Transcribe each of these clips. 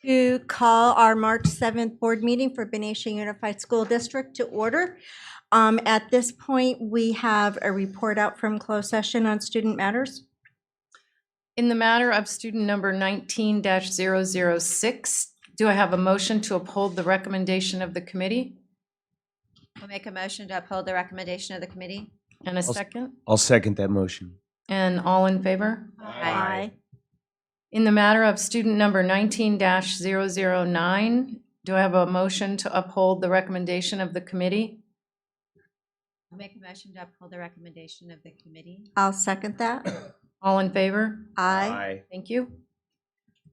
To call our March 7th board meeting for Benicia Unified School District to order. At this point, we have a report out from closed session on student matters. In the matter of student number 19-006, do I have a motion to uphold the recommendation of the committee? I'll make a motion to uphold the recommendation of the committee. And a second? I'll second that motion. And all in favor? Aye. In the matter of student number 19-009, do I have a motion to uphold the recommendation of the committee? I'll make a motion to uphold the recommendation of the committee. I'll second that. All in favor? Aye. Thank you.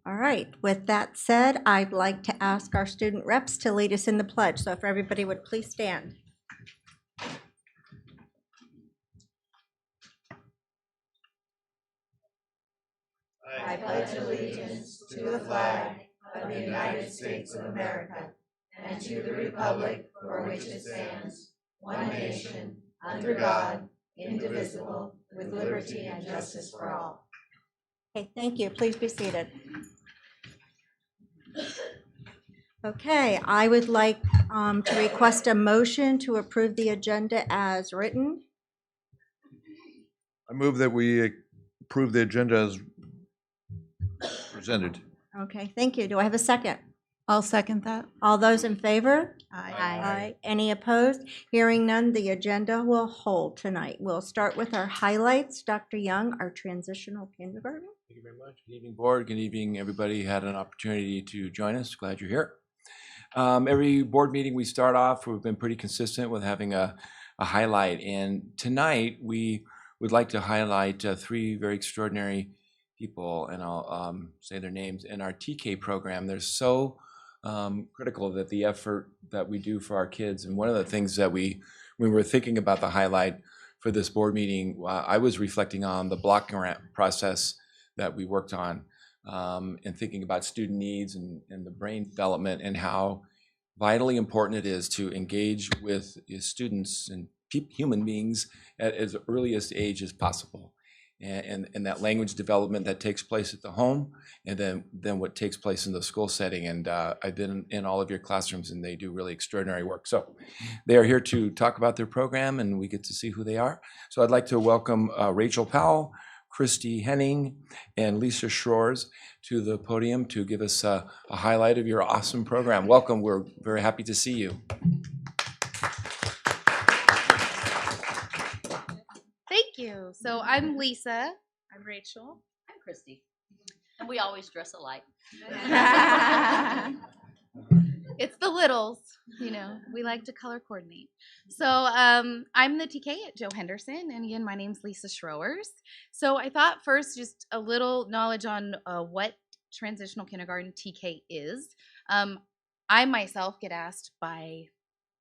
All right. With that said, I'd like to ask our student reps to lead us in the pledge. So if everybody would please stand. I pledge allegiance to the flag of the United States of America and to the republic for which it stands, one nation, under God, indivisible, with liberty and justice for all. Okay, thank you. Please be seated. Okay, I would like to request a motion to approve the agenda as written. I move that we approve the agenda as presented. Okay, thank you. Do I have a second? I'll second that. All those in favor? Aye. Any opposed? Hearing none, the agenda will hold tonight. We'll start with our highlights. Dr. Young, our transitional kindergarten. Thank you very much. Good evening, board. Good evening, everybody who had an opportunity to join us. Glad you're here. Every board meeting we start off, we've been pretty consistent with having a highlight. And tonight, we would like to highlight three very extraordinary people, and I'll say their names. In our TK program, they're so critical that the effort that we do for our kids. And one of the things that when we were thinking about the highlight for this board meeting, I was reflecting on the block grant process that we worked on, and thinking about student needs and the brain development and how vitally important it is to engage with students and human beings at as earliest age as possible. And that language development that takes place at the home, and then what takes place in the school setting. And I've been in all of your classrooms, and they do really extraordinary work. So they are here to talk about their program, and we get to see who they are. So I'd like to welcome Rachel Powell, Christy Henning, and Lisa Schroers to the podium to give us a highlight of your awesome program. Welcome. We're very happy to see you. Thank you. So I'm Lisa. I'm Rachel. I'm Christy, and we always dress alike. It's the littles, we like to color coordinate. So I'm the TK at Joe Henderson, and again, my name's Lisa Schroers. So I thought first just a little knowledge on what transitional kindergarten TK is. I myself get asked by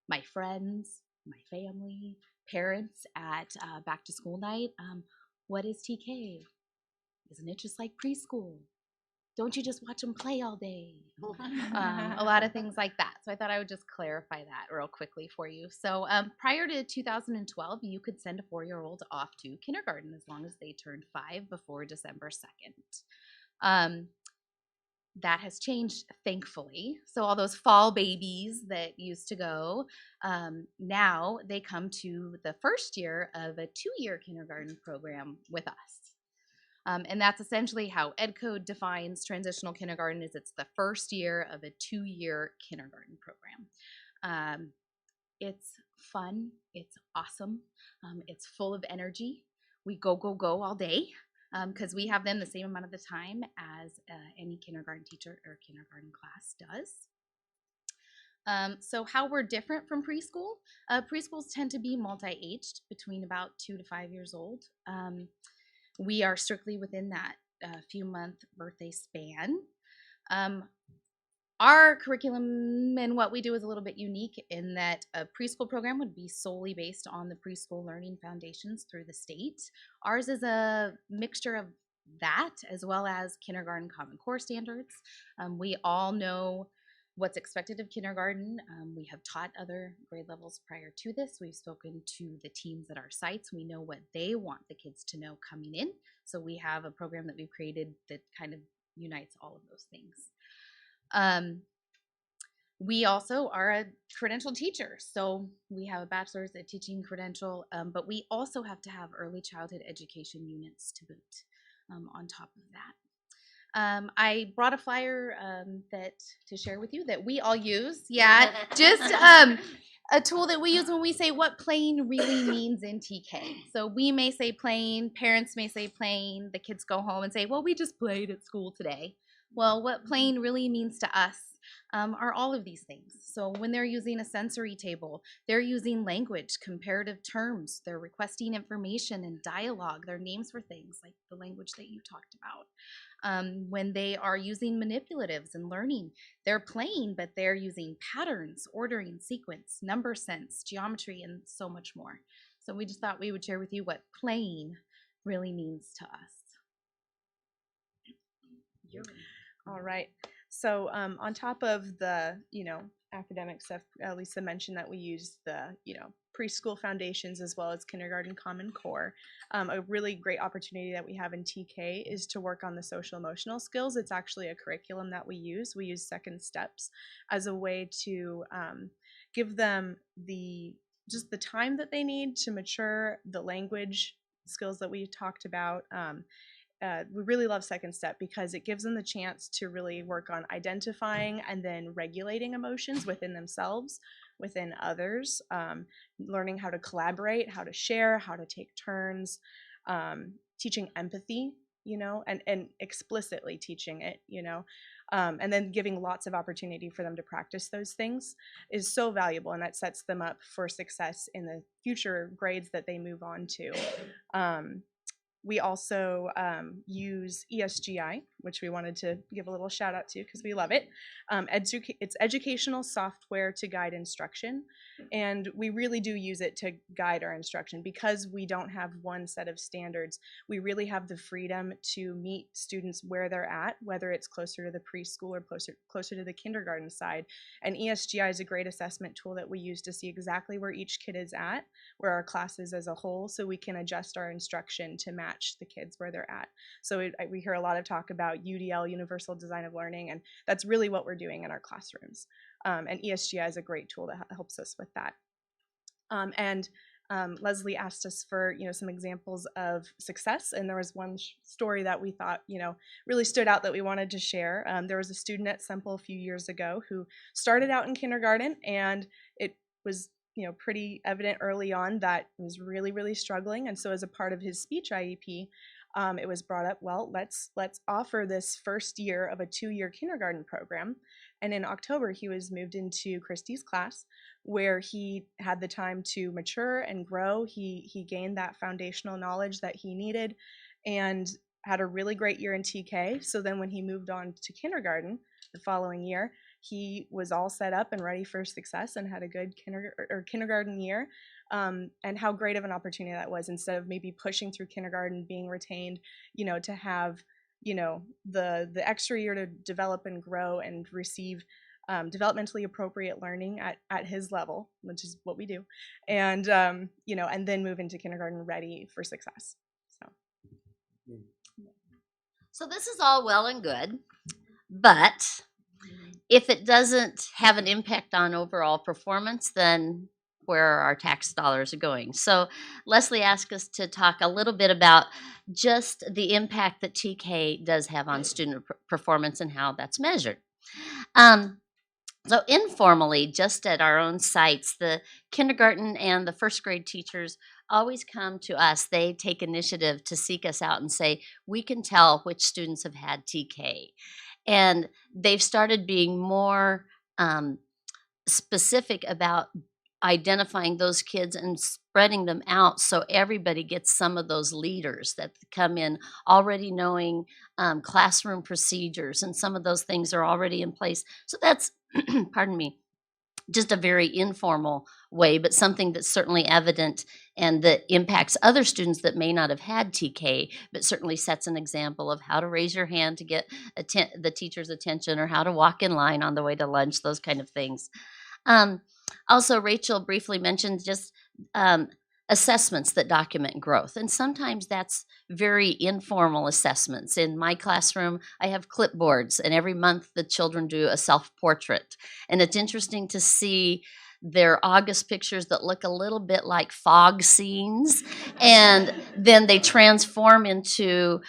my friends, my family, parents at back to school night, what is TK? Isn't it just like preschool? Don't you just watch them play all day? A lot of things like that. So I thought I would just clarify that real quickly for you. So prior to 2012, you could send a 4-year-old off to kindergarten as long as they turned 5 before December 2nd. That has changed, thankfully. So all those fall babies that used to go, now they come to the first year of a 2-year kindergarten program with us. And that's essentially how Ed Code defines transitional kindergarten. Is it's the first year of a 2-year kindergarten program. It's fun. It's awesome. It's full of energy. We go all day. Because we have them the same amount of the time as any kindergarten teacher or kindergarten class does. So how we're different from preschool. Preschools tend to be multi-aged, between about 2 to 5 years old. We are strictly within that few-month birthday span. Our curriculum and what we do is a little bit unique in that a preschool program would be solely based on the preschool learning foundations through the state. Ours is a mixture of that as well as kindergarten Common Core standards. We all know what's expected of kindergarten. We have taught other grade levels prior to this. We've spoken to the teams at our sites. We know what they want the kids to know coming in. So we have a program that we've created that kind of unites all of those things. We also are a credentialed teacher, so we have a bachelor's at teaching credential, but we also have to have early childhood education units to boot on top of that. I brought a flyer that to share with you that we all use. Yeah, just a tool that we use when we say what playing really means in TK. So we may say playing, parents may say playing, the kids go home and say, well, we just played at school today. Well, what playing really means to us are all of these things. So when they're using a sensory table, they're using language, comparative terms, they're requesting information and dialogue, their names for things like the language that you talked about. When they are using manipulatives and learning, they're playing, but they're using patterns, ordering, sequence, number sense, geometry, and so much more. So we just thought we would share with you what playing really means to us. All right. So on top of the, academic stuff, Lisa mentioned that we use the, preschool foundations as well as kindergarten Common Core. A really great opportunity that we have in TK is to work on the social emotional skills. It's actually a curriculum that we use. We use Second Steps as a way to give them just the time that they need to mature, the language skills that we talked about. We really love Second Step because it gives them the chance to really work on identifying and then regulating emotions within themselves, within others, learning how to collaborate, how to share, how to take turns, teaching empathy, and explicitly teaching it, and then giving lots of opportunity for them to practice those things is so valuable, and that sets them up for success in the future grades that they move on to. We also use ESGI, which we wanted to give a little shout out to because we love it. It's educational software to guide instruction, and we really do use it to guide our instruction because we don't have one set of standards. We really have the freedom to meet students where they're at, whether it's closer to the preschool or closer to the kindergarten side. And ESGI is a great assessment tool that we use to see exactly where each kid is at, where our class is as a whole, so we can adjust our instruction to match the kids where they're at. So we hear a lot of talk about UDL, Universal Design of Learning, and that's really what we're doing in our classrooms. And ESGI is a great tool that helps us with that. Leslie asked us for some examples of success, and there was one story that we thought really stood out that we wanted to share. There was a student at Semple a few years ago who started out in kindergarten, and it was pretty evident early on that he was really, really struggling. And so as a part of his speech IEP, it was brought up, well, let's offer this first year of a 2-year kindergarten program. And in October, he was moved into Christy's class, where he had the time to mature and grow. He gained that foundational knowledge that he needed and had a really great year in TK. So then when he moved on to kindergarten the following year, he was all set up and ready for success and had a good kindergarten year. And how great of an opportunity that was, instead of maybe pushing through kindergarten, being retained, to have, the extra year to develop and grow and receive developmentally appropriate learning at his level, which is what we do, and and then move into kindergarten ready for success. So this is all well and good, but if it doesn't have an impact on overall performance, then where our tax dollars are going? So Leslie asked us to talk a little bit about just the impact that TK does have on student performance and how that's measured. So informally, just at our own sites, the kindergarten and the first grade teachers always come to us. They take initiative to seek us out and say, we can tell which students have had TK. And they've started being more specific about identifying those kids and spreading them out so everybody gets some of those leaders that come in already knowing classroom procedures, and some of those things are already in place. So that's, pardon me, just a very informal way, but something that's certainly evident and that impacts other students that may not have had TK, but certainly sets an example of how to raise your hand to get the teacher's attention, or how to walk in line on the way to lunch, those kind of things. Also, Rachel briefly mentioned just a assessments that document growth. And sometimes that's very informal assessments. In my classroom, I have clipboards, and every month the children do a self-portrait. And it's interesting to see their August pictures that look a little bit like fog scenes, and then they transform into,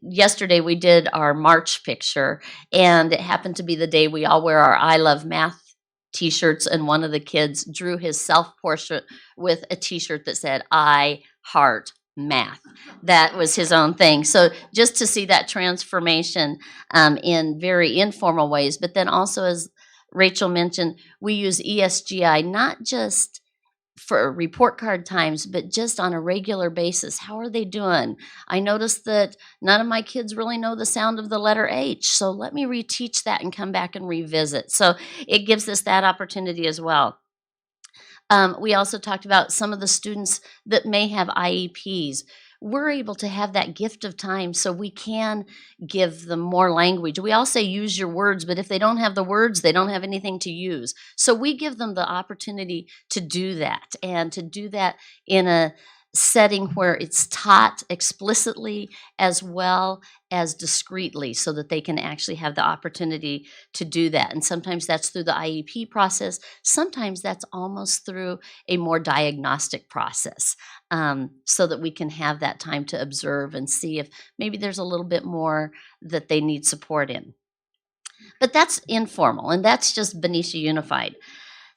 yesterday we did our March picture, and it happened to be the day we all wear our I Love Math t-shirts, and one of the kids drew his self-portrait with a t-shirt that said, I heart math. That was his own thing. So just to see that transformation in very informal ways, but then also, as Rachel mentioned, we use ESGI not just for report card times, but just on a regular basis. How are they doing? I noticed that none of my kids really know the sound of the letter H, so let me reteach that and come back and revisit. So it gives us that opportunity as well. We also talked about some of the students that may have IEPs. We're able to have that gift of time so we can give them more language. We all say use your words, but if they don't have the words, they don't have anything to use. So we give them the opportunity to do that, and to do that in a setting where it's taught explicitly as well as discreetly, so that they can actually have the opportunity to do that. And sometimes that's through the IEP process. Sometimes that's almost through a more diagnostic process, so that we can have that time to observe and see if maybe there's a little bit more that they need support in. But that's informal, and that's just Benicia Unified.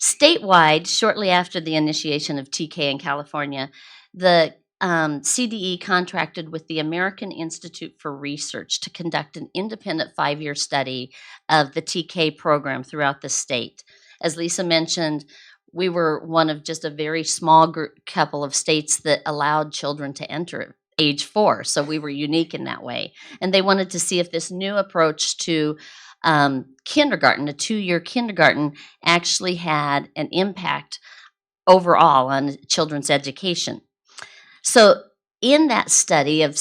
Statewide, shortly after the initiation of TK in California, the CDE contracted with the American Institute for Research to conduct an independent 5-year study of the TK program throughout the state. As Lisa mentioned, we were one of just a very small couple of states that allowed children to enter at age 4, so we were unique in that way. And they wanted to see if this new approach to kindergarten, a 2-year kindergarten, actually had an impact overall on children's education. So in that study of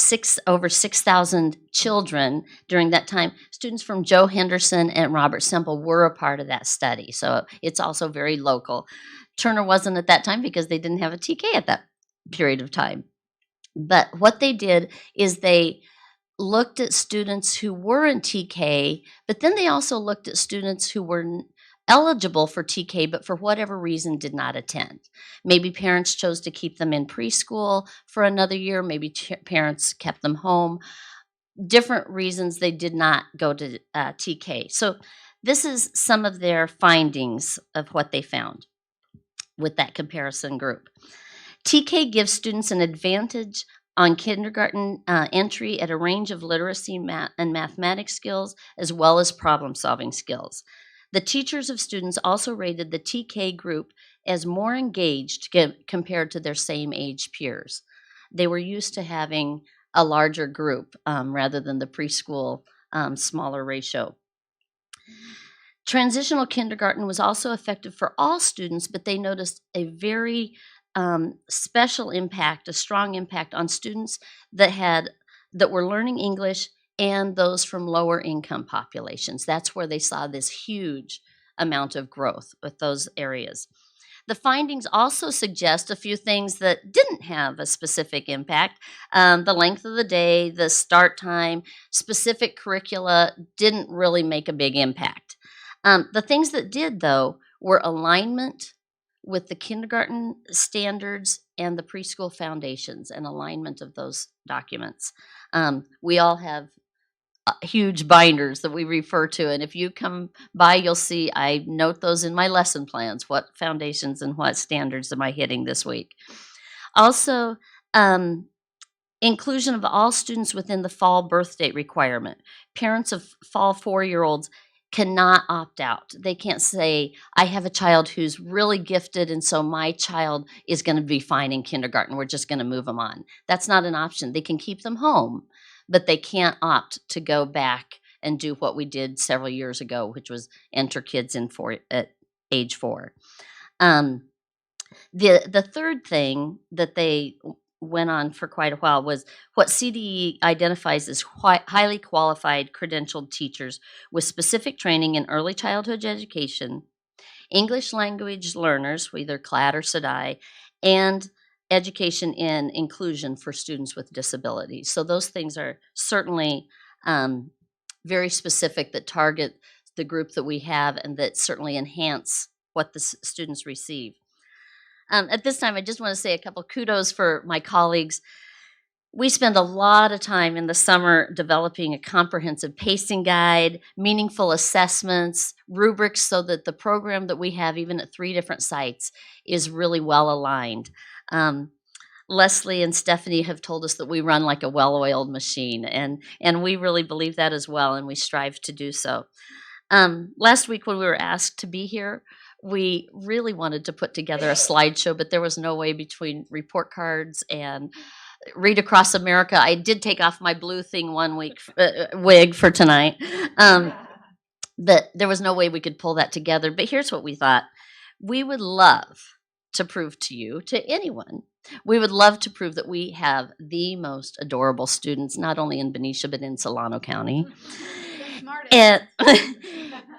over 6,000 children during that time, students from Joe Henderson and Robert Semple were a part of that study. So it's also very local. Turner wasn't at that time because they didn't have a TK at that period of time. But what they did is they looked at students who were in TK, but then they also looked at students who were eligible for TK, but for whatever reason did not attend. Maybe parents chose to keep them in preschool for another year. Maybe parents kept them home. Different reasons they did not go to TK. So this is some of their findings of what they found with that comparison group. TK gives students an advantage on kindergarten entry at a range of literacy and mathematics skills, as well as problem-solving skills. The teachers of students also rated the TK group as more engaged compared to their same age peers. They were used to having a larger group rather than the preschool smaller ratio. Transitional kindergarten was also effective for all students, but they noticed a very special impact, a strong impact on students that were learning English and those from lower income populations. That's where they saw this huge amount of growth with those areas. The findings also suggest a few things that didn't have a specific impact. The length of the day, the start time, specific curricula didn't really make a big impact. The things that did, though, were alignment with the kindergarten standards and the preschool foundations, and alignment of those documents. We all have huge binders that we refer to, and if you come by, you'll see I note those in my lesson plans. What foundations and what standards am I hitting this week? Also, inclusion of all students within the fall birth date requirement. Parents of fall 4-year-olds cannot opt out. They can't say, I have a child who's really gifted, and so my child is going to be fine in kindergarten. We're just going to move them on. That's not an option. They can keep them home, but they can't opt to go back and do what we did several years ago, which was enter kids in at age 4. The third thing that they went on for quite a while was what CDE identifies as highly qualified credentialed teachers with specific training in early childhood education, English language learners, either CLAD or SEDI, and education in inclusion for students with disabilities. So those things are certainly very specific that target the group that we have and that certainly enhance what the students receive. At this time, I just want to say a couple kudos for my colleagues. We spend a lot of time in the summer developing a comprehensive pacing guide, meaningful assessments, rubrics, so that the program that we have, even at 3 different sites, is really well aligned. Leslie and Stephanie have told us that we run like a well-oiled machine, and we really believe that as well, and we strive to do so. Last week when we were asked to be here, we really wanted to put together a slideshow, but there was no way between report cards and Read Across America. I did take off my blue thing one week wig for tonight. That there was no way we could pull that together. But here's what we thought: we would love to prove to you, to anyone, we would love to prove that we have the most adorable students, not only in Benicia but in Solano County.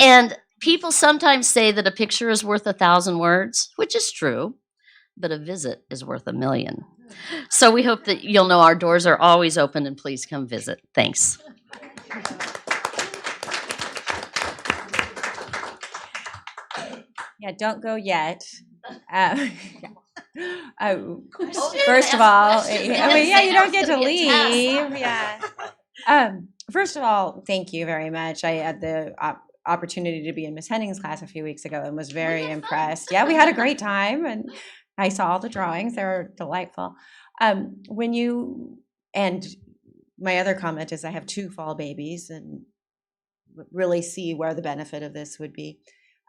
And people sometimes say that a picture is worth 1,000 words, which is true, but a visit is worth 1,000,000. So we hope that you'll know our doors are always open, and please come visit. Thanks. Yeah, don't go yet. First of all, you don't get to leave. Yeah. First of all, thank you very much. I had the opportunity to be in Miss Henning's class a few weeks ago and was very impressed. Yeah, we had a great time, and I saw all the drawings. They were delightful. And my other comment is I have 2 fall babies and really see where the benefit of this would be.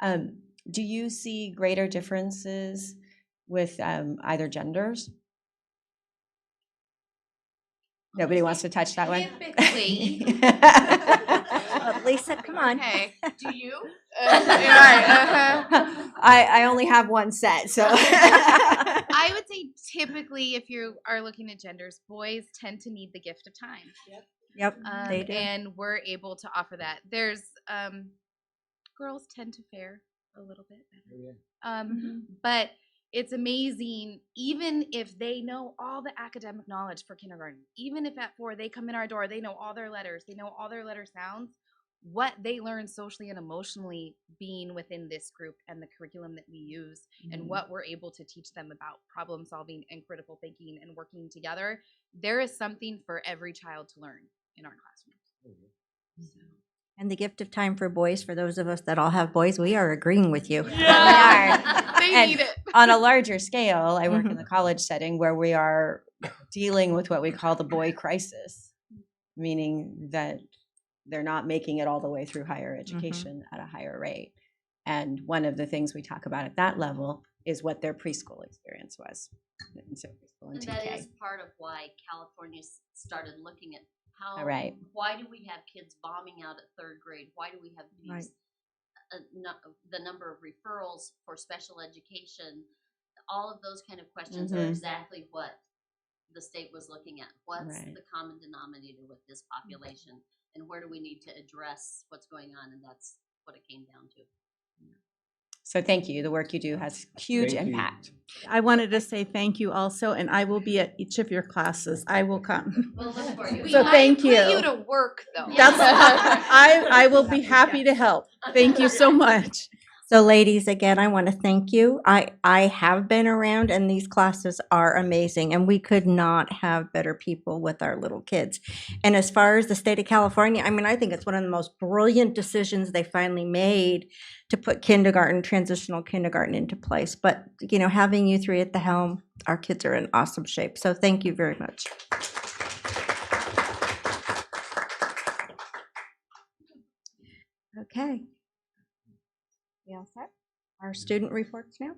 Do you see greater differences with either genders? Nobody wants to touch that one? Typically. Lisa, come on. Okay. Do you? I only have one set, so. I would say typically, if you are looking at genders, boys tend to need the gift of time. Yep, they do. And we're able to offer that. There's girls tend to fare a little bit better. But it's amazing, even if they know all the academic knowledge for kindergarten, even if at 4 they come in our door, they know all their letters, they know all their letter sounds, what they learn socially and emotionally being within this group and the curriculum that we use and what we're able to teach them about problem solving and critical thinking and working together, there is something for every child to learn in our classrooms. And the gift of time for boys, for those of us that all have boys, we are agreeing with you. Yeah. They need it. On a larger scale, I work in the college setting where we are dealing with what we call the boy crisis, meaning that they're not making it all the way through higher education at a higher rate. And one of the things we talk about at that level is what their preschool experience was. And so preschool and TK. That is part of why California started looking at how, Right. why do we have kids bombing out at 3rd grade? Why do we have these, the number of referrals for special education? All of those kind of questions are exactly what the state was looking at. What's the common denominator with this population? And where do we need to address what's going on? And that's what it came down to. So thank you. The work you do has huge impact. I wanted to say thank you also, and I will be at each of your classes. I will come. We'll look for you. So thank Put you. you to work though. That's, I will be happy to help. Thank you so much. So ladies, again, I want to thank you. I have been around, and these classes are amazing, and we could not have better people with our little kids. And as far as the state of California, I mean, I think it's one of the most brilliant decisions they finally made to put transitional kindergarten into place. But, you know, having you 3 at the helm, our kids are in awesome shape. So thank you very much. Okay. We all set? Our student reports now.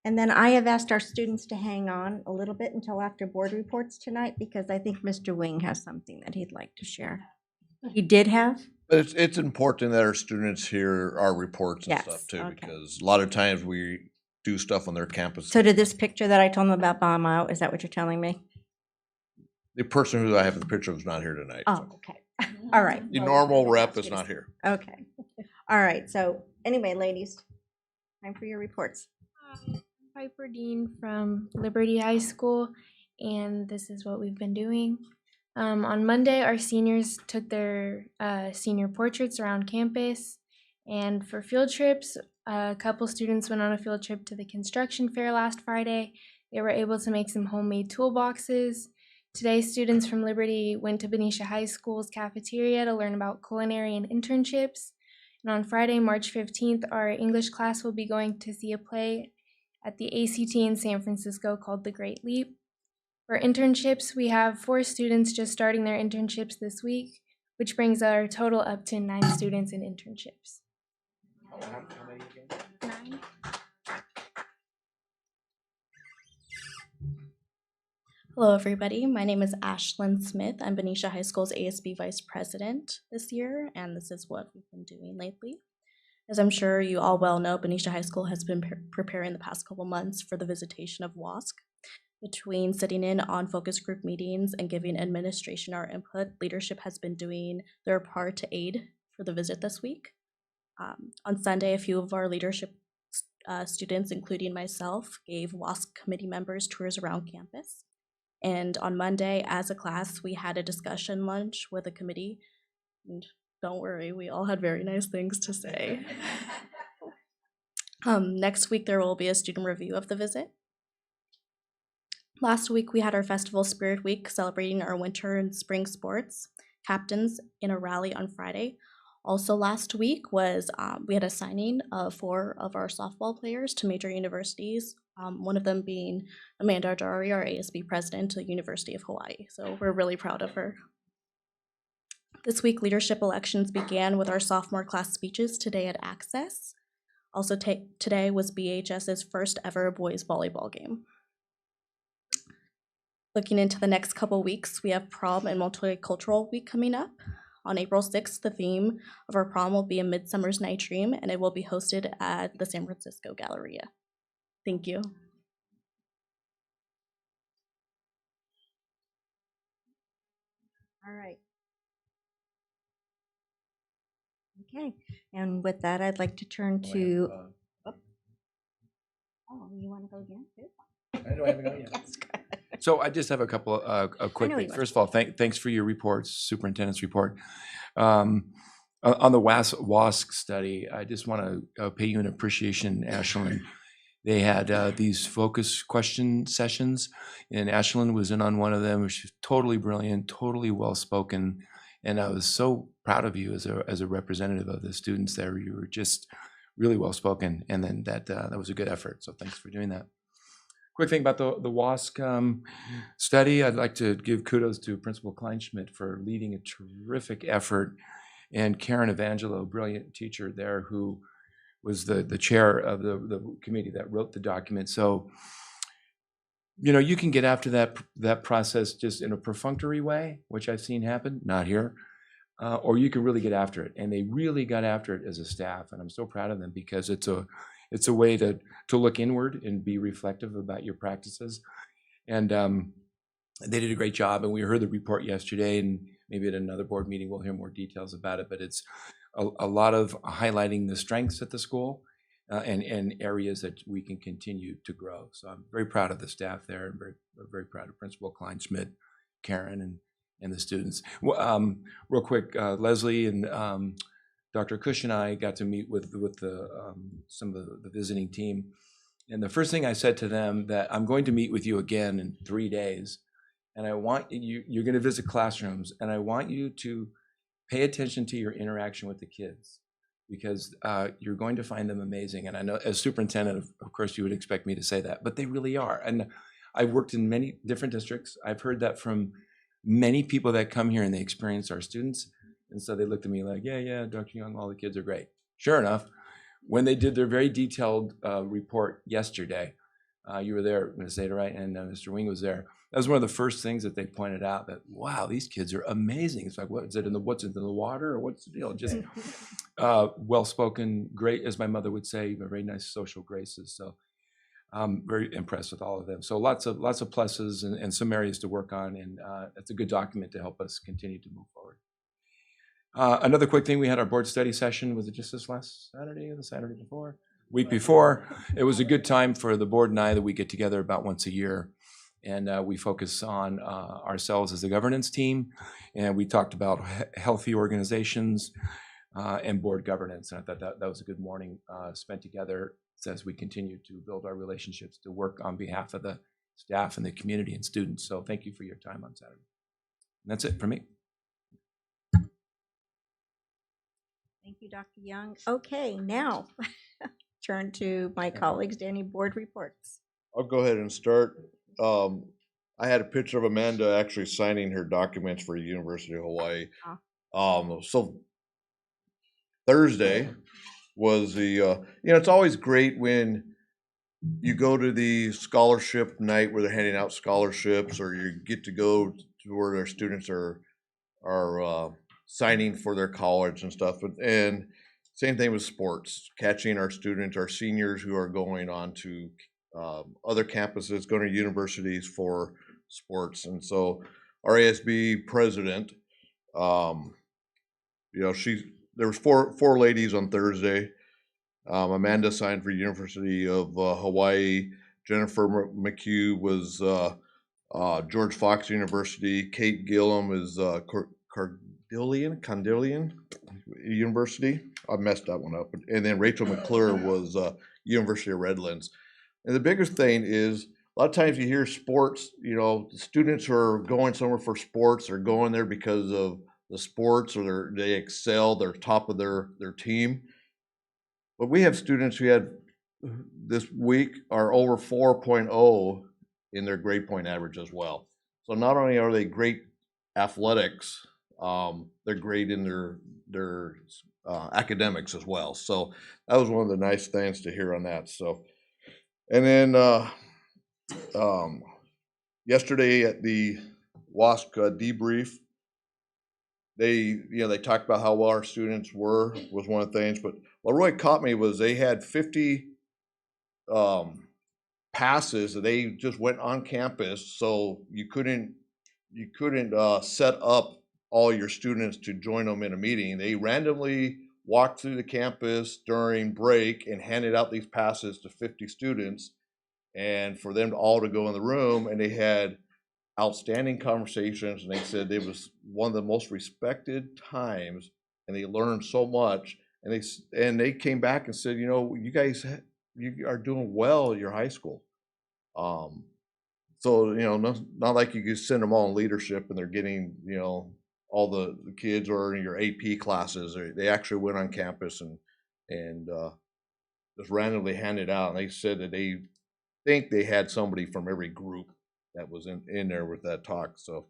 And then I have asked our students to hang on a little bit until after board reports tonight, because I think Mr. Wing has something that he'd like to share. He did have? But it's important that our students hear our reports and stuff too, because a lot of times we do stuff on their campus. So did this picture that I told them about bomb out, is that what you're telling me? The person who I have the picture of is not here tonight. Oh, okay. All right. The normal rep is not here. Okay. All right. So anyway, ladies, time for your reports. Piper Dean from Liberty High School, and this is what we've been doing. On Monday, our seniors took their senior portraits around campus, and for field trips, a couple students went on a field trip to the construction fair last Friday. They were able to make some homemade toolboxes. Today, students from Liberty went to Benicia High School's cafeteria to learn about culinary and internships. And on Friday, March 15th, our English class will be going to see a play at the ACT in San Francisco called The Great Leap. For internships, we have 4 students just starting their internships this week, which brings our total up to 9 students in internships. How many again? 9. Hello, everybody. My name is Ashlyn Smith. I'm Benicia High School's ASB Vice President this year, and this is what we've been doing lately. As I'm sure you all well know, Benicia High School has been preparing the past couple months for the visitation of WASC. Between sitting in on focus group meetings and giving administration our input, leadership has been doing their part to aid for the visit this week. On Sunday, a few of our leadership students, including myself, gave WASC committee members tours around campus. And on Monday, as a class, we had a discussion lunch with a committee. And don't worry, we all had very nice things to say. Next week, there will be a student review of the visit. Last week, we had our Festival Spirit Week, celebrating our winter and spring sports, captains in a rally on Friday. Also last week was, we had a signing of 4 of our softball players to major universities, one of them being Amanda Ardari, our ASB president to the University of Hawaii. So we're really proud of her. This week, leadership elections began with our sophomore class speeches today at Access. Also today was BHS's first ever boys volleyball game. Looking into the next couple weeks, we have prom and multicultural week coming up. On April 6th, the theme of our prom will be A Midsummer's Night Dream, and it will be hosted at the San Francisco Galleria. Thank you. All right. Okay, and with that, I'd like to turn to. Oh, you want to go again? I know I haven't gone yet. Yes, go ahead. So I just have a couple of quick know you things. want First of all, thanks for your reports, superintendent's report. On the WASC study, I just want to pay you an appreciation, Ashlyn. They had these focus question sessions, and Ashlyn was in on one of them. She was totally brilliant, totally well-spoken, and I was so proud of you as a representative of the students there. You were just really well-spoken, and then that was a good effort, so thanks for doing that. Quick thing about the WASC study, I'd like to give kudos to Principal Kleinschmidt for leading a terrific effort, and Karen Evangelo, brilliant teacher there, who was the chair of the committee that wrote the document. So, you know, you can get after that process just in a perfunctory way, which I've seen happen, not here, or you can really get after it. And they really got after it as a staff, and I'm so proud of them because it's a way to look inward and be reflective about your practices. And they did a great job, and we heard the report yesterday, and maybe at another board meeting we'll hear more details about it, but it's a lot of highlighting the strengths at the school and areas that we can continue to grow. So I'm very proud of the staff there, and very proud of Principal Kleinschmidt, Karen, and the students. Real quick, Leslie and Dr. Cush and I got to meet with some of the visiting team. And the first thing I said to them that I'm going to meet with you again in 3 days. And I want you're going to visit classrooms, and I want you to pay attention to your interaction with the kids, because you're going to find them amazing. And I know as superintendent, of course, you would expect me to say that, but they really are. And I've worked in many different districts. I've heard that from many people that come here and they experience our students. And so they looked at me like, yeah, Dr. Young, all the kids are great. Sure enough, when they did their very detailed report yesterday, you were there, Ms. Zeta, right? And Mr. Wing was there. That was one of the first things that they pointed out, that, wow, these kids are amazing. It's like, what's it in the water, or what's the deal? Just well-spoken, great, as my mother would say, very nice social graces. So I'm very impressed with all of them. So lots of pluses and some areas to work on, and it's a good document to help us continue to move forward. Another quick thing, we had our board study session. Was it just this last Saturday or the Saturday before? week before. It was a good time for the board and I that we get together about once a year. And we focus on ourselves as a governance team. And we talked about healthy organizations and board governance. And I thought that was a good morning spent together as we continue to build our relationships to work on behalf of the staff and the community and students. So thank you for your time on Saturday. And that's it for me. Thank you, Dr. Young. Okay, now turn to my colleagues. Danny, board reports. I'll go ahead and start. I had a picture of Amanda actually signing her documents for University of Hawaii. So Thursday was the, it's always great when you go to the scholarship night where they're handing out scholarships, or you get to go to where their students are signing for their college and stuff. And same thing with sports, catching our students, our seniors who are going on to other campuses, going to universities for sports. And so our ASB president, there was four ladies on Thursday. Amanda signed for University of Hawaii. Jennifer McHugh was George Fox University. Kate Gillum is Condillion University. I messed that one up. And then Rachel McClure was University of Redlands. And the biggest thing is, a lot of times you hear sports, the students who are going somewhere for sports are going there because of the sports, or they excel, they're top of their team. But we have students who had this week are over 4.0 in their grade point average as well. So not only are they great athletics, they're great in their academics as well. So that was one of the nice things to hear on that. So, and then yesterday at the WASC debrief, they talked about how well our students was one of the things. But what really caught me was they had 50 passes that they just went on campus, so you couldn't set up all your students to join them in a meeting. They randomly walked through the campus during break and handed out these passes to 50 students, and for them all to go in the room, and they had outstanding conversations, and they said it was one of the most respected times, and they learned so much, and they came back and said, you guys, you are doing well at your high school. So not like you could send them all in leadership and they're getting all the kids, or in your AP classes. They actually went on campus and just randomly handed out, and they said that they think they had somebody from every group that was in there with that talk. So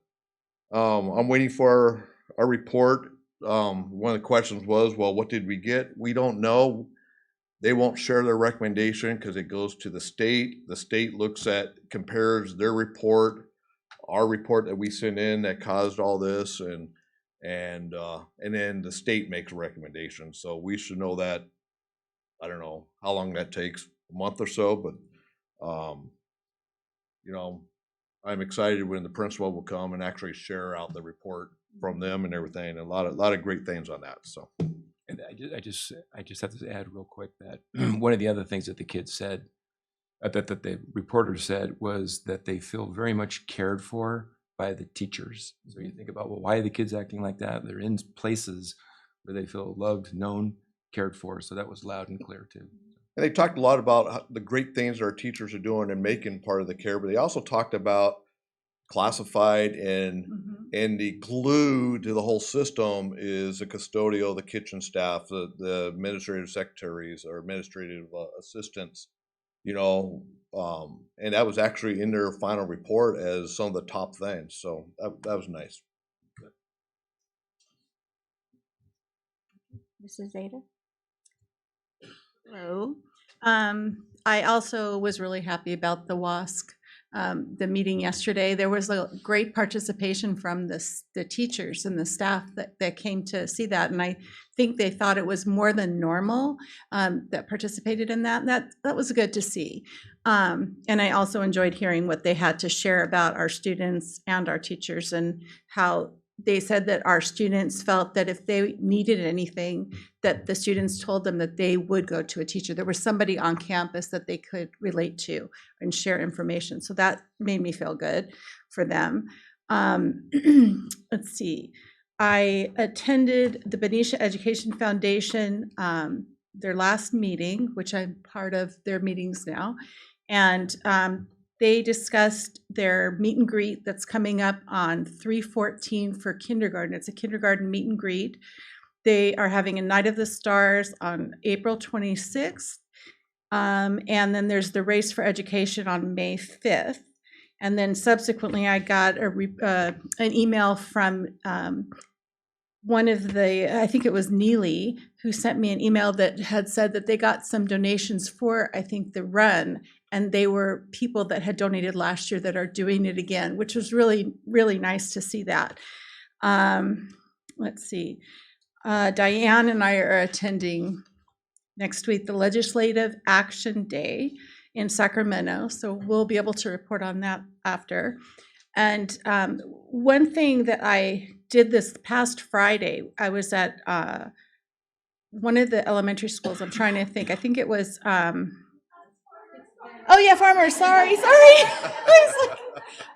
I'm waiting for our report. One of the questions was, well, what did we get? We don't know. They won't share their recommendation because it goes to the state. The state compares their report, our report that we sent in that caused all this, and then the state makes a recommendation. So we should know that. I don't know how long that takes, a month or so, but I'm excited when the principal will come and actually share out the report from them and everything, and a lot of great things on that. So. And I just have to add real quick that one of the other things that the kids said, that the reporters said, was that they feel very much cared for by the teachers. So you think about, well, why are the kids acting like that? They're in places where they feel loved, known, cared for. So that was loud and clear too. And they talked a lot about the great things our teachers are doing and making part of the care, but they also talked about classified, and the glue to the whole system is the custodial, the kitchen staff, the administrative secretaries or administrative assistants, and that was actually in their final report as some of the top things. So that was nice. Mrs. Zeta? Hello. I also was really happy about the WASC. The meeting yesterday, there was a great participation from the teachers and the staff that came to see that, and I think they thought it was more than normal that participated in that. That was good to see, and I also enjoyed hearing what they had to share about our students and our teachers, and how they said that our students felt that if they needed anything, that the students told them that they would go to a teacher. There was somebody on campus that they could relate to and share information. So that made me feel good for them. Let's see. I attended the Benicia Education Foundation, their last meeting, which I'm part of their meetings now. And they discussed their meet and greet that's coming up on 3/14 for kindergarten. It's a kindergarten meet and greet. They are having a Night of the Stars on April 26th. And then there's the Race for Education on May 5th. And then subsequently, I got an email from one of the, I think it was Neely, who sent me an email that had said that they got some donations for, I think, the run. And they were people that had donated last year that are doing it again, which was really, really nice to see that. Let's see. Diane and I are attending next week the Legislative Action Day in Sacramento. So we'll be able to report on that after. And one thing that I did this past Friday, I was at one of the elementary schools. I'm trying to think. I think it was, oh yeah, Farmer, sorry. I was like,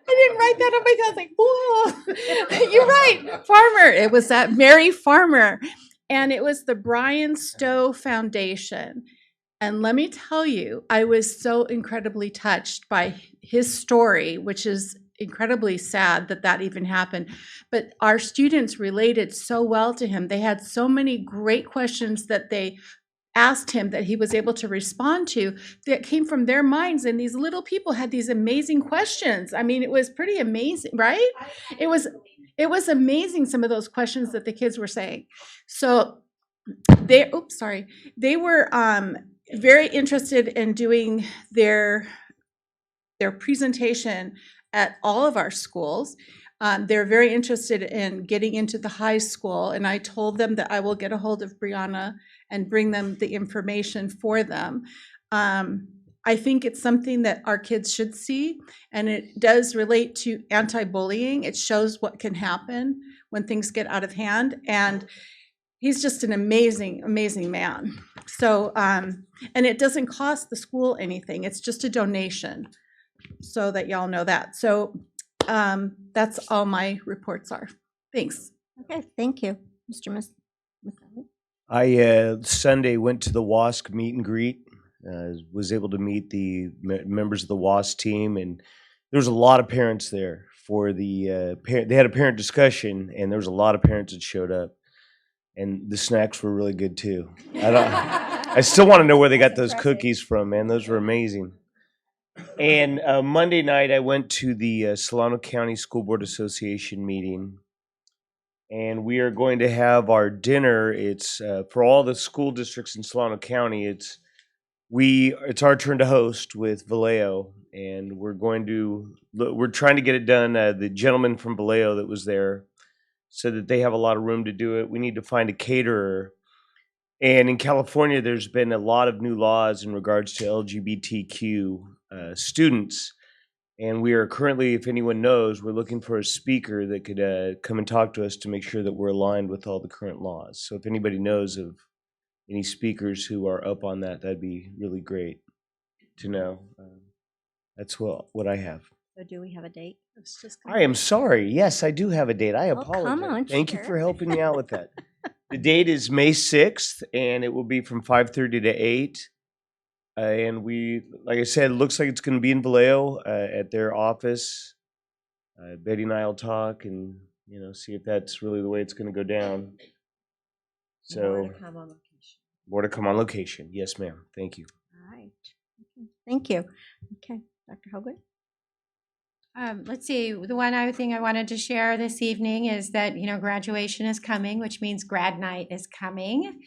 I didn't write that on my notes. Like, whoa, you're right, Farmer. It was at Mary Farmer. And it was the Brian Stowe Foundation. And let me tell you, I was so incredibly touched by his story, which is incredibly sad that that even happened. But our students related so well to him. They had so many great questions that they asked him that he was able to respond to that came from their minds. And these little people had these amazing questions. I mean, it was pretty amazing, right? It was amazing, some of those questions that the kids were saying. So they were very interested in doing their presentation at all of our schools. They're very interested in getting into the high school, and I told them that I will get a hold of Brianna and bring them the information for them. I think it's something that our kids should see, and it does relate to anti-bullying. It shows what can happen when things get out of hand, and he's just an amazing, amazing man. So, and it doesn't cost the school anything. It's just a donation, so that y'all know that. So that's all my reports are. Thanks. Okay, thank you, Mr. Miss. I Sunday went to the WASC meet and greet. Was able to meet the members of the WASC team, and there was a lot of parents there for the they had a parent discussion, and there was a lot of parents that showed up, and the snacks were really good too. I still want to know where they got those cookies from, man. Those were amazing. And Monday night, I went to the Solano County School Board Association meeting, and we are going to have our dinner. It's for all the school districts in Solano County. It's our turn to host with Vallejo, and we're trying to get it done. The gentleman from Vallejo that was there said that they have a lot of room to do it. We need to find a caterer. And in California, there's been a lot of new laws in regards to LGBTQ students. And we are currently, if anyone knows, we're looking for a speaker that could come and talk to us to make sure that we're aligned with all the current laws. So if anybody knows of any speakers who are up on that, that'd be really great to know. That's what I have. So do we have a date? I am sorry. Yes, I do have a date. I Oh, apologize. come on, Thank you sure. for helping me out with that. The date is May 6th, and it will be from 5:30 to 8. And like I said, it looks like it's going to be in Vallejo at their office. Betty and I will talk and see if that's really the way it's going to go down. So More to come on location. more to come on location. Yes, ma'am. Thank you. All right. Okay. Thank you. Okay, Dr. Hogan. Let's see, the one other thing I wanted to share this evening is that, graduation is coming, which means grad night is coming.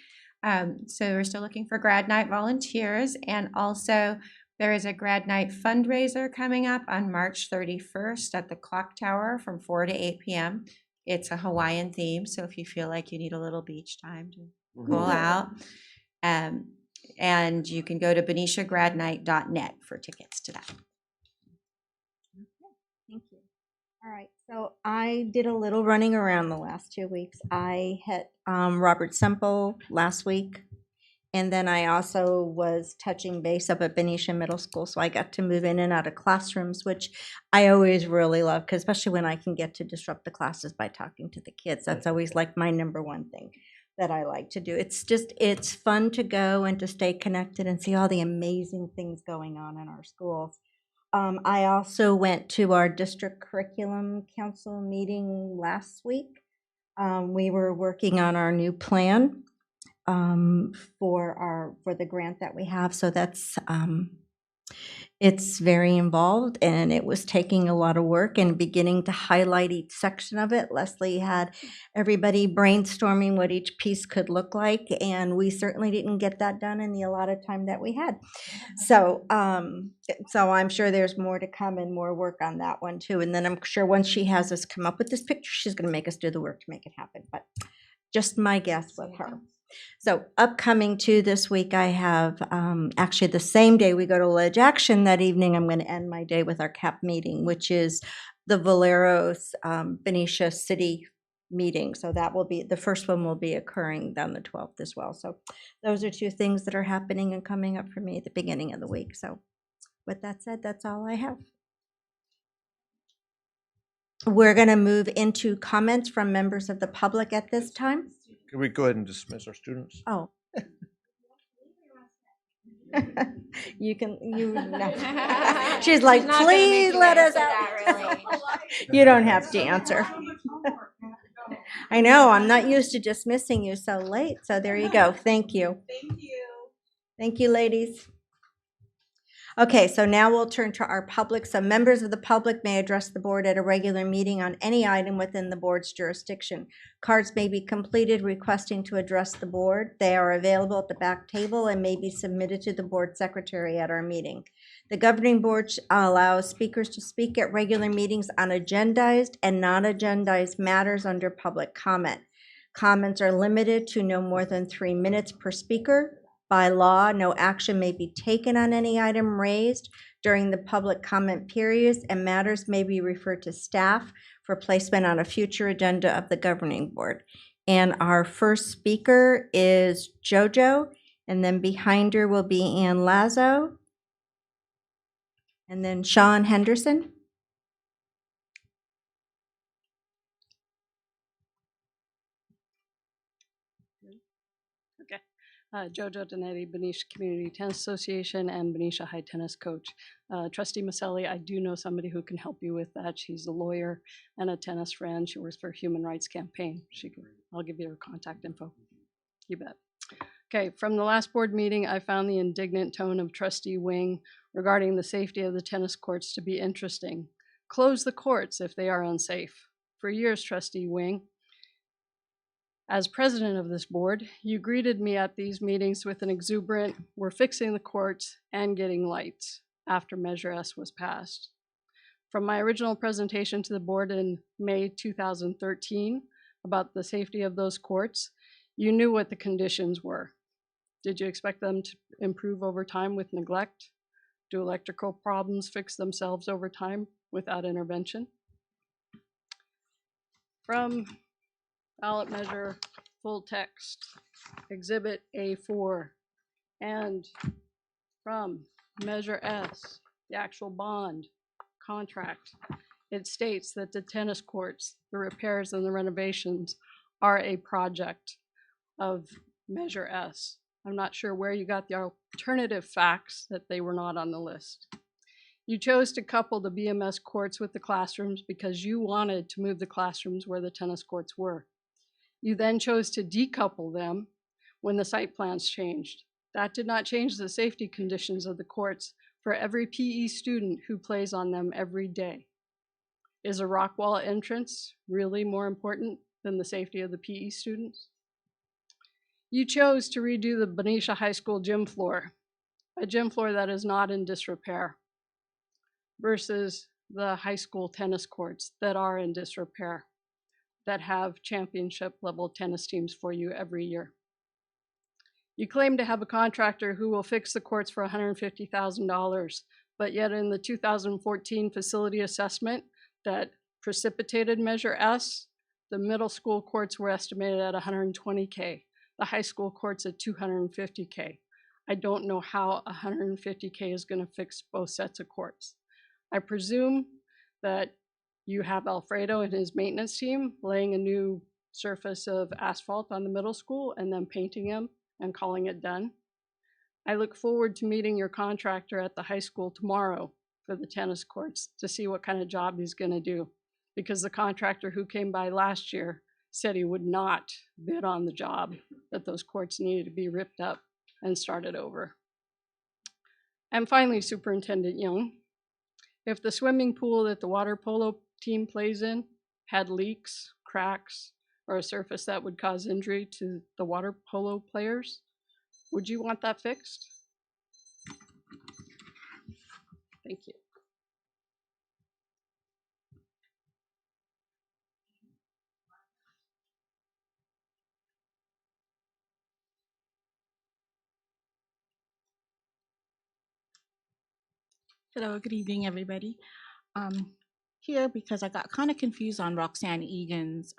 So we're still looking for grad night volunteers. And also there is a grad night fundraiser coming up on March 31st at the Clock Tower from 4 to 8 p.m. It's a Hawaiian theme. So if you feel like you need a little beach time to go out, and you can go to beniciagradnight.net for tickets to that. Thank you. All right, So I did a little running around the last 2 weeks. I hit Robert Semple last week. And then I also was touching base up at Benicia Middle School. So I got to move in and out of classrooms, which I always really love, because especially when I can get to disrupt the classes by talking to the kids. That's always like my number one thing that I like to do. It's fun to go and to stay connected and see all the amazing things going on in our schools. I also went to our district curriculum council meeting last week. We were working on our new plan for the grant that we have. So that's it's very involved, and it was taking a lot of work and beginning to highlight each section of it. Leslie had everybody brainstorming what each piece could look like, and we certainly didn't get that done in the allotted time that we had. So so I'm sure there's more to come and more work on that one too. And then I'm sure once she has us come up with this picture, she's going to make us do the work to make it happen. But just my guess with her. So upcoming to this week, I have actually the same day we go to Ledge Action that evening, I'm going to end my day with our CAP meeting, which is the Valeros Benicia City meeting. So that will be, the first one will be occurring on the 12th as well. So those are two things that are happening and coming up for me at the beginning of the week. So with that said, that's all I have. We're going to move into comments from members of the public at this time. Can we go ahead and dismiss our students? Oh. You can, no. She's like, please let us out. You don't have to answer. I know, I'm not used to dismissing you so late, so there you go. Thank you. Thank you. Thank you, ladies. Okay, so now we'll turn to our public. So members of the public may address the board at a regular meeting on any item within the board's jurisdiction. Cards may be completed requesting to address the board. They are available at the back table and may be submitted to the board secretary at our meeting. The governing board allows speakers to speak at regular meetings on agendized and non-agendized matters under public comment. Comments are limited to no more than 3 minutes per speaker. By law, no action may be taken on any item raised during the public comment periods, and matters may be referred to staff for placement on a future agenda of the governing board. And our first speaker is JoJo, and then behind her will be Ann Lazo, and then Sean Henderson. Jojo Donetti, Benicia Community Tennis Association and Benicia High Tennis Coach. Trustee Maselli, I do know somebody who can help you with that. She's a lawyer and a tennis friend. She works for Human Rights Campaign. I'll give you her contact info. You bet. Okay, from the last board meeting, I found the indignant tone of Trustee Wing regarding the safety of the tennis courts to be interesting. Close the courts if they are unsafe. For years, Trustee Wing, as president of this board, you greeted me at these meetings with an exuberant, we're fixing the courts and getting lights after Measure S was passed. From my original presentation to the board in May 2013 about the safety of those courts, you knew what the conditions were. Did you expect them to improve over time with neglect? Do electrical problems fix themselves over time without intervention? From ballot measure, full text, Exhibit A4, and from Measure S, the actual bond contract, it states that the tennis courts, the repairs and the renovations are a project of Measure S. I'm not sure where you got the alternative facts that they were not on the list. You chose to couple the BMS courts with the classrooms because you wanted to move the classrooms where the tennis courts were. You then chose to decouple them when the site plans changed. That did not change the safety conditions of the courts for every PE student who plays on them every day. Is a rock wall entrance really more important than the safety of the PE students? You chose to redo the Benicia High School gym floor, a gym floor that is not in disrepair, versus the high school tennis courts that are in disrepair, that have championship level tennis teams for you every year. You claim to have a contractor who will fix the courts for $150,000, but yet in the 2014 facility assessment that precipitated Measure S, the middle school courts were estimated at 120K, the high school courts at 250K. I don't know how 150K is going to fix both sets of courts. I presume that you have Alfredo and his maintenance team laying a new surface of asphalt on the middle school and then painting them and calling it done. I look forward to meeting your contractor at the high school tomorrow for the tennis courts to see what kind of job he's going to do, because the contractor who came by last year said he would not bid on the job, that those courts needed to be ripped up and started over. And finally, Superintendent Young, if the swimming pool that the water polo team plays in had leaks, cracks, or a surface that would cause injury to the water polo players, would you want that fixed? Thank you. Hello, good evening, everybody. Here because I got kind of confused on Roxanne Egan's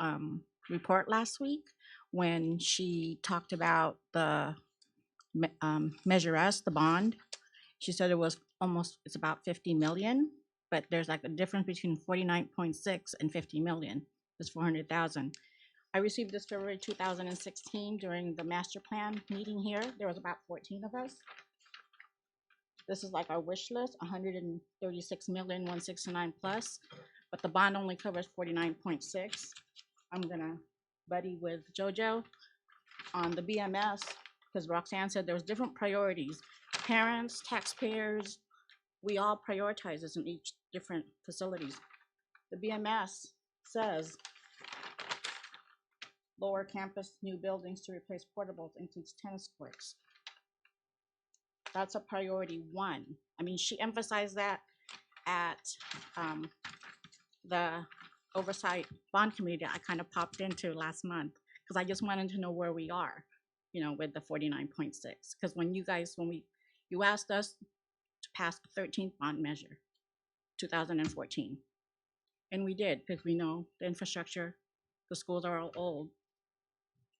report last week when she talked about the Measure S, the bond. She said it's about 50 million, but there's like a difference between 49.6 and 50 million. It's 400,000. I received this February 2016 during the master plan meeting here. There was about 14 of us. This is like our wish list, 136,169 plus, but the bond only covers 49.6. I'm gonna buddy with JoJo on the BMS because Roxanne said there was different priorities. Parents, taxpayers, we all prioritize this in each different facilities. The BMS says lower campus new buildings to replace portables includes tennis courts. That's a priority one. I mean, she emphasized that at the oversight bond committee I kind of popped into last month because I just wanted to know where we are, you know, with the 49.6. Because when you asked us to pass the 13th bond measure, 2014, and we did because we know the infrastructure, the schools are all old.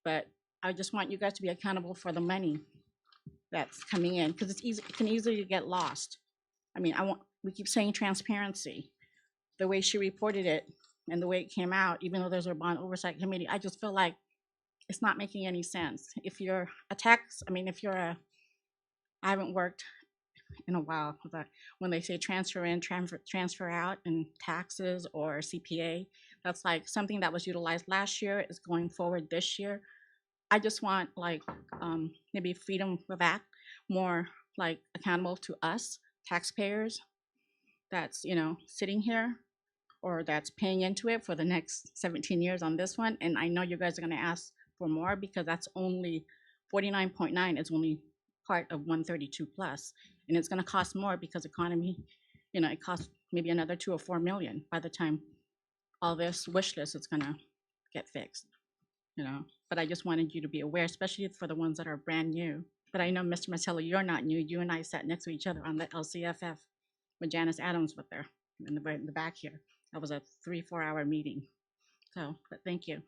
But I just want you guys to be accountable for the money that's coming in because it's easy. It can easily get lost. I mean, we keep saying transparency. The way she reported it and the way it came out, even though there's a bond oversight committee, I just feel like it's not making any sense. If you're a tax, I mean, I haven't worked in a while, but when they say transfer in, transfer out in taxes or CPA, that's like something that was utilized last year is going forward this year. I just want like maybe freedom of act, more like accountable to us taxpayers that's, you know, sitting here or that's paying into it for the next 17 years on this one. And I know you guys are going to ask for more because that's only 49.9 is only part of 132 plus. And it's going to cost more because economy, you know, it costs maybe another 2 or 4 million by the time all this wish list is going to get fixed, you know. But I just wanted you to be aware, especially for the ones that are brand new. But I know, Mr. Martello, you're not new. You and I sat next to each other on the LCFF when Janice Adams was there in the back here. That was a 3-4 hour meeting. So, but thank you.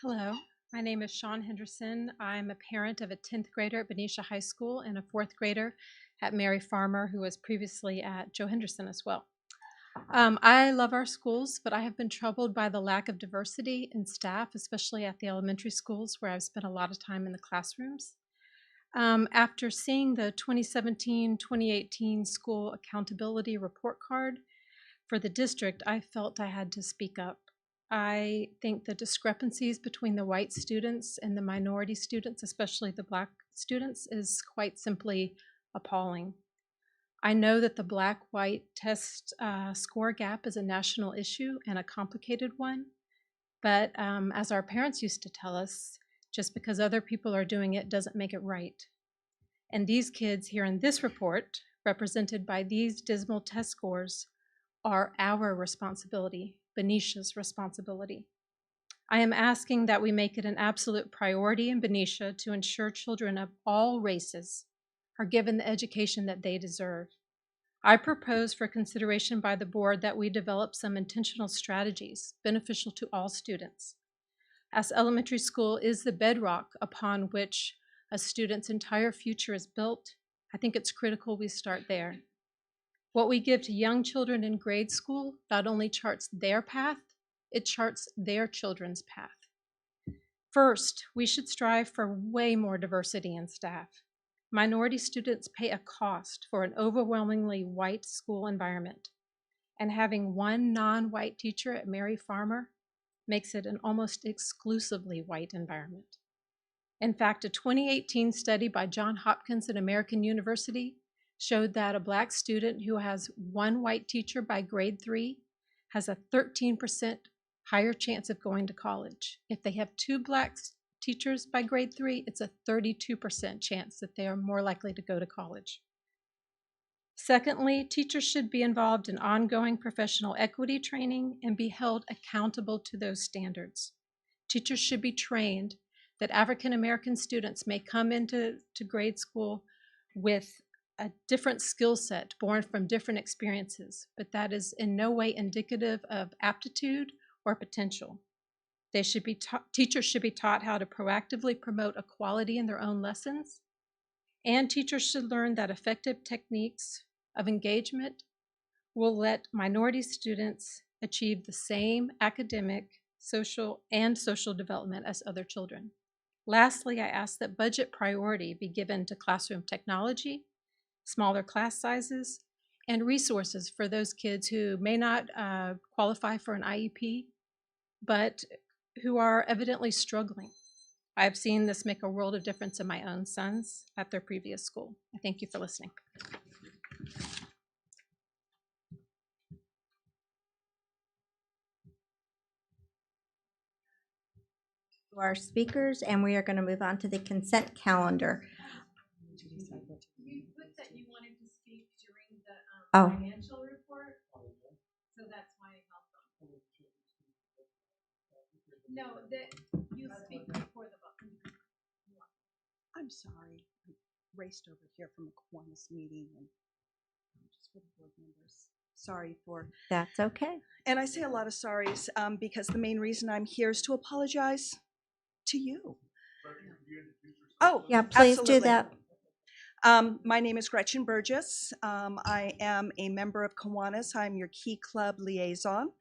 Hello, my name is Shawn Henderson. I'm a parent of a 10th grader at Benicia High School and a 4th grader at Mary Farmer, who was previously at Joe Henderson as well. I love our schools, but I have been troubled by the lack of diversity in staff, especially at the elementary schools where I've spent a lot of time in the classrooms. After seeing the 2017-2018 school accountability report card for the district, I felt I had to speak up. I think the discrepancies between the white students and the minority students, especially the Black students, is quite simply appalling. I know that the Black-white test score gap is a national issue and a complicated one, but as our parents used to tell us, just because other people are doing it doesn't make it right. And these kids here in this report, represented by these dismal test scores, are our responsibility, Benicia's responsibility. I am asking that we make it an absolute priority in Benicia to ensure children of all races are given the education that they deserve. I propose for consideration by the board that we develop some intentional strategies beneficial to all students. As elementary school is the bedrock upon which a student's entire future is built, I think it's critical we start there. What we give to young children in grade school not only charts their path, it charts their children's path. First, we should strive for way more diversity in staff. Minority students pay a cost for an overwhelmingly white school environment, and having one non-white teacher at Mary Farmer makes it an almost exclusively white environment. In fact, a 2018 study by Johns Hopkins at American University showed that a Black student who has one white teacher by grade 3 has a 13% higher chance of going to college. If they have 2 Black teachers by grade 3, it's a 32% chance that they are more likely to go to college. Secondly, teachers should be involved in ongoing professional equity training and be held accountable to those standards. Teachers should be trained that African American students may come into grade school with a different skill set born from different experiences, but that is in no way indicative of aptitude or potential. Teachers should be taught how to proactively promote equality in their own lessons, and teachers should learn that effective techniques of engagement will let minority students achieve the same academic, social development as other children. Lastly, I ask that budget priority be given to classroom technology, smaller class sizes, and resources for those kids who may not qualify for an IEP, but who are evidently struggling. I've seen this make a world of difference in my own sons at their previous school. I thank you for listening. To our speakers, and we are going to move on to the consent calendar. You put that you wanted to speak during the Oh. financial report, so that's why I held on. No, that you speak before the vote. I'm sorry. I raced over here from a Kiwanis meeting and just for the board members. Sorry for. That's okay. And I say a lot of sorries because the main reason I'm here is to apologize to you. Oh, Yeah, please do absolutely. that. My name is Gretchen Burgess. I am a member of Kiwanis. I'm your Key Club liaison.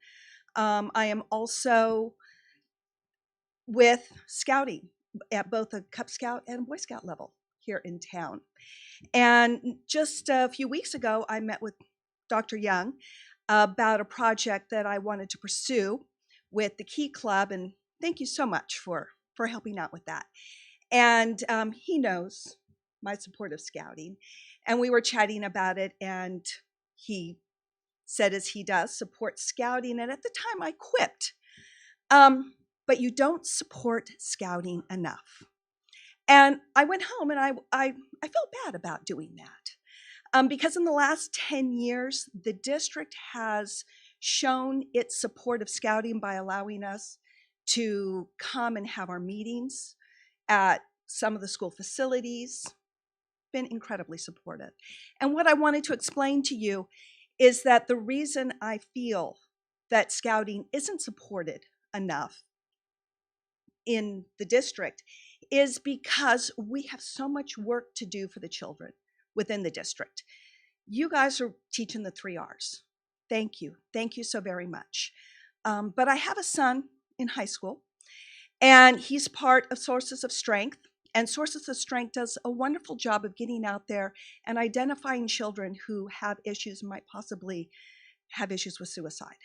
I am also with Scouting at both a Cub Scout and Boy Scout level here in town. And just a few weeks ago, I met with Dr. Young about a project that I wanted to pursue with the Key Club, and thank you so much for helping out with that. And he knows my support of Scouting, and we were chatting about it, and he said, as he does, support Scouting, and at the time I quipped, but you don't support Scouting enough. And I went home and I felt bad about doing that because in the last 10 years, the district has shown its support of Scouting by allowing us to come and have our meetings at some of the school facilities. Been incredibly supportive. And what I wanted to explain to you is that the reason I feel that Scouting isn't supported enough in the district is because we have so much work to do for the children within the district. You guys are teaching the 3 R's. Thank you. Thank you so very much. But I have a son in high school, and he's part of Sources of Strength. And Sources of Strength does a wonderful job of getting out there and identifying children who have issues, might possibly have issues with suicide.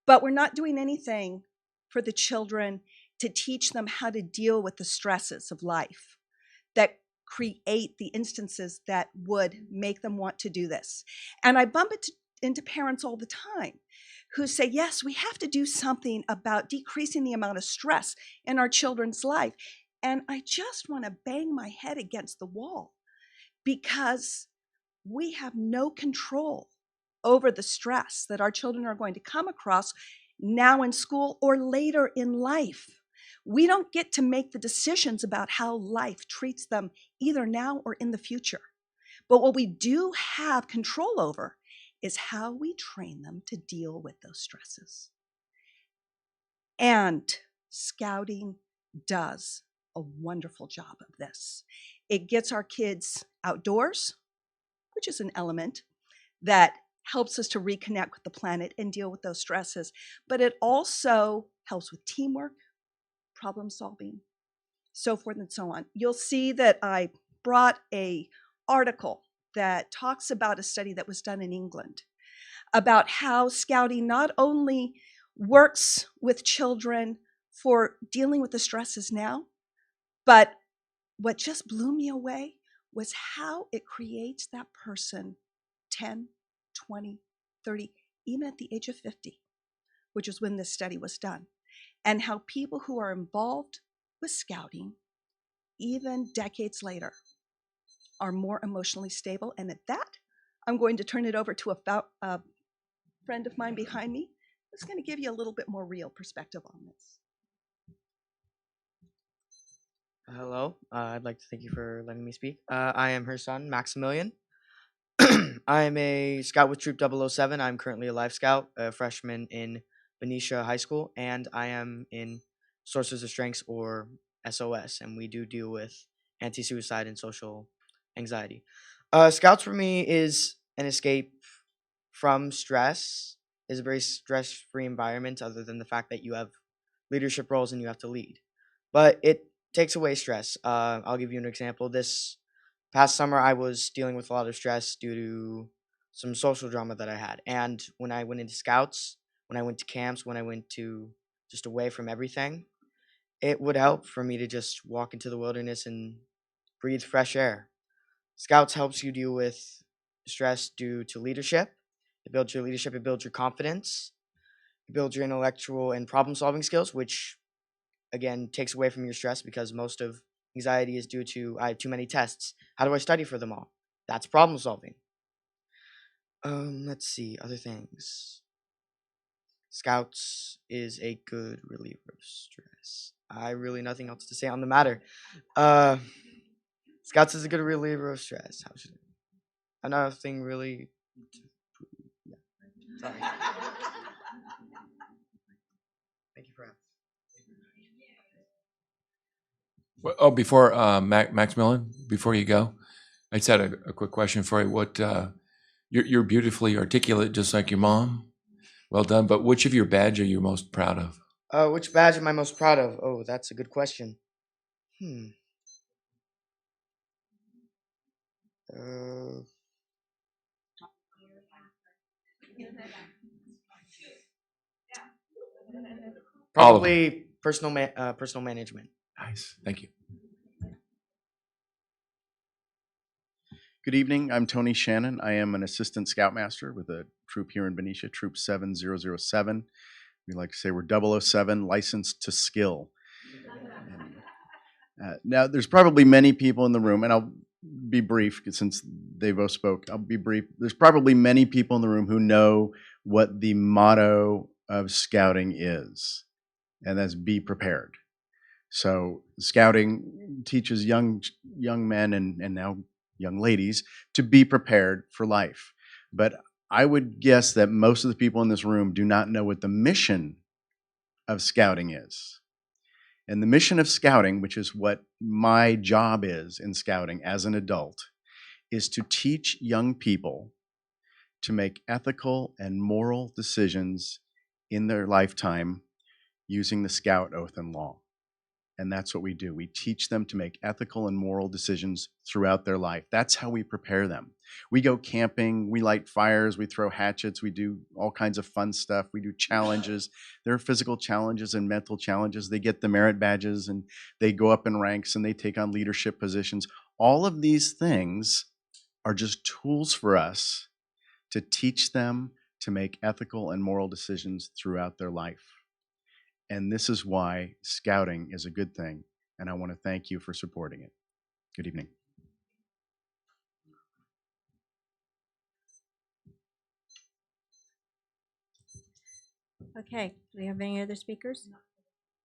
But we're not doing anything for the children to teach them how to deal with the stresses of life that create the instances that would make them want to do this. And I bump into parents all the time who say, yes, we have to do something about decreasing the amount of stress in our children's life. And I just want to bang my head against the wall because we have no control over the stress that our children are going to come across now in school or later in life. We don't get to make the decisions about how life treats them either now or in the future. But what we do have control over is how we train them to deal with those stresses. And Scouting does a wonderful job of this. It gets our kids outdoors, which is an element that helps us to reconnect with the planet and deal with those stresses. But it also helps with teamwork, problem solving, so forth and so on. You'll see that I brought an article that talks about a study that was done in England about how Scouting not only works with children for dealing with the stresses now, but what just blew me away was how it creates that person 10, 20, 30, even at the age of 50, which is when this study was done, and how people who are involved with Scouting, even decades later, are more emotionally stable. And at that, I'm going to turn it over to a friend of mine behind me who's going to give you a little bit more real perspective on this. Hello, I'd like to thank you for letting me speak. I am her son, Maximilian. I am a scout with Troop 007. I'm currently a Life Scout, a freshman in Benicia High School, and I am in Sources of Strengths, or SOS, and we do deal with anti-suicide and social anxiety. Scouts for me is an escape from stress, is a very stress-free environment other than the fact that you have leadership roles and you have to lead. But it takes away stress. I'll give you an example. This past summer, I was dealing with a lot of stress due to some social drama that I had. And when I went into Scouts, when I went to camps, when I went to just away from everything, it would help for me to just walk into the wilderness and breathe fresh air. Scouts helps you deal with stress due to leadership. It builds your leadership, it builds your confidence, it builds your intellectual and problem-solving skills, which again takes away from your stress because most of anxiety is due to I have too many tests. How do I study for them all? That's problem solving. Let's see, other things. Scouts is a good reliever of stress. I really nothing else to say on the matter. Scouts is a good reliever of stress. How should another thing really? Yeah. Sorry. Thank you for having. Well, oh, before Maximilian, before you go, I just had a quick question for you. What you're beautifully articulate, just like your mom. Well done. But which of your badge are you most proud of? Which badge am I most proud of? Oh, that's a good question. Probably personal management. Nice. Thank you. Good evening. I'm Tony Shannon. I am an assistant scoutmaster with a troop here in Benicia, Troop 7007. We like to say we're 007, licensed to skill. Now, there's probably many people in the room, and I'll be brief since they both spoke. I'll be brief. There's probably many people in the room who know what the motto of Scouting is, and that's be prepared. So Scouting teaches young men and now young ladies to be prepared for life. But I would guess that most of the people in this room do not know what the mission of Scouting is. And the mission of Scouting, which is what my job is in Scouting as an adult, is to teach young people to make ethical and moral decisions in their lifetime using the Scout Oath and Law. And that's what we do. We teach them to make ethical and moral decisions throughout their life. That's how we prepare them. We go camping, we light fires, we throw hatchets, we do all kinds of fun stuff. We do challenges. There are physical challenges and mental challenges. They get the merit badges and they go up in ranks and they take on leadership positions. All of these things are just tools for us to teach them to make ethical and moral decisions throughout their life. And this is why Scouting is a good thing, and I want to thank you for supporting it. Good evening. Okay, do we have any other speakers?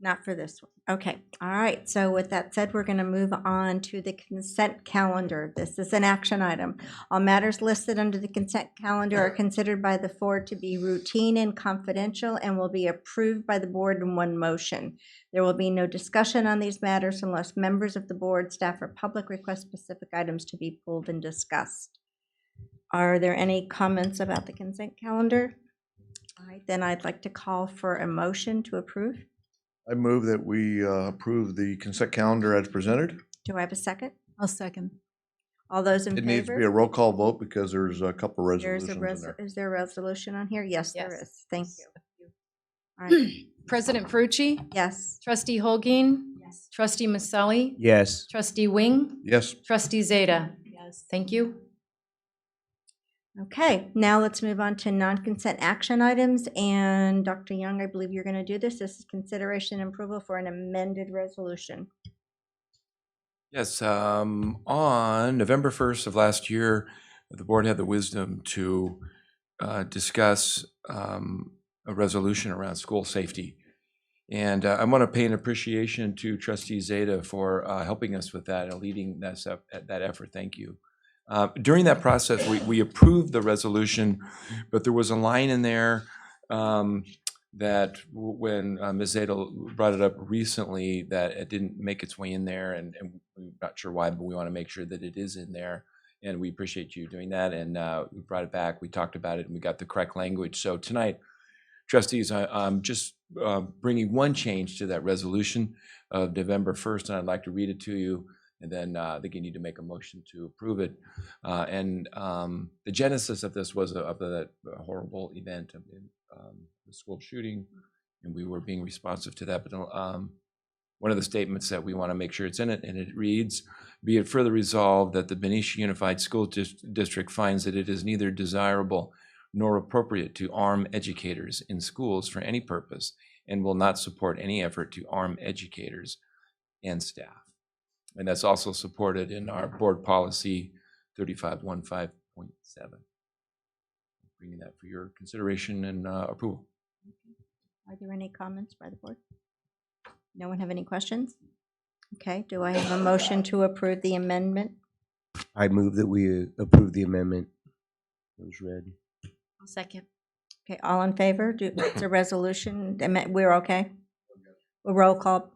Not for this one. Okay, all right. So with that said, we're going to move on to the consent calendar. This is an action item. All matters listed under the consent calendar are considered by the board to be routine and confidential and will be approved by the board in one motion. There will be no discussion on these matters unless members of the board, staff, or public request specific items to be pulled and discussed. Are there any comments about the consent calendar? All right, then I'd like to call for a motion to approve. I move that we approve the consent calendar as presented. Do I have a second? I'll second. All those in It favor? needs to be a roll call vote because there's a couple resolutions in there. Is there a resolution on here? Yes, there is. Thank you. All right. President Frucci? Yes. Trustee Holguin? Yes. Trustee Maselli? Yes. Trustee Wing? Yes. Trustee Zeta? Yes. Thank you. Okay, now let's move on to non-consent action items. And Dr. Young, I believe you're going to do this. This is consideration and approval for an amended resolution. Yes, on November 1st of last year, the board had the wisdom to discuss a resolution around school safety. And I want to pay an appreciation to Trustee Zeta for helping us with that and leading that effort. Thank you. During that process, we approved the resolution, but there was a line in there that when Ms. Zeta brought it up recently, that it didn't make its way in there, and we're not sure why, but we want to make sure that it is in there, and we appreciate you doing that, and we brought it back, we talked about it, and we got the correct language. So tonight, trustees, I'm just bringing one change to that resolution of November 1st, and I'd like to read it to you. And then I think you need to make a motion to approve it. The genesis of this was of that horrible event of the school shooting, and we were being responsive to that. But one of the statements that we want to make sure it's in it, and it reads, "Be it further resolved that the Benicia Unified School District finds that it is neither desirable nor appropriate to arm educators in schools for any purpose, and will not support any effort to arm educators and staff." And that's also supported in our board policy 3515.7. Bringing that for your consideration and approval. Are there any comments by the board? No one have any questions? Okay, do I have a motion to approve the amendment? I move that we approve the amendment that was read. I'll second. Okay, all in favor? It's a resolution. We're okay? A roll call.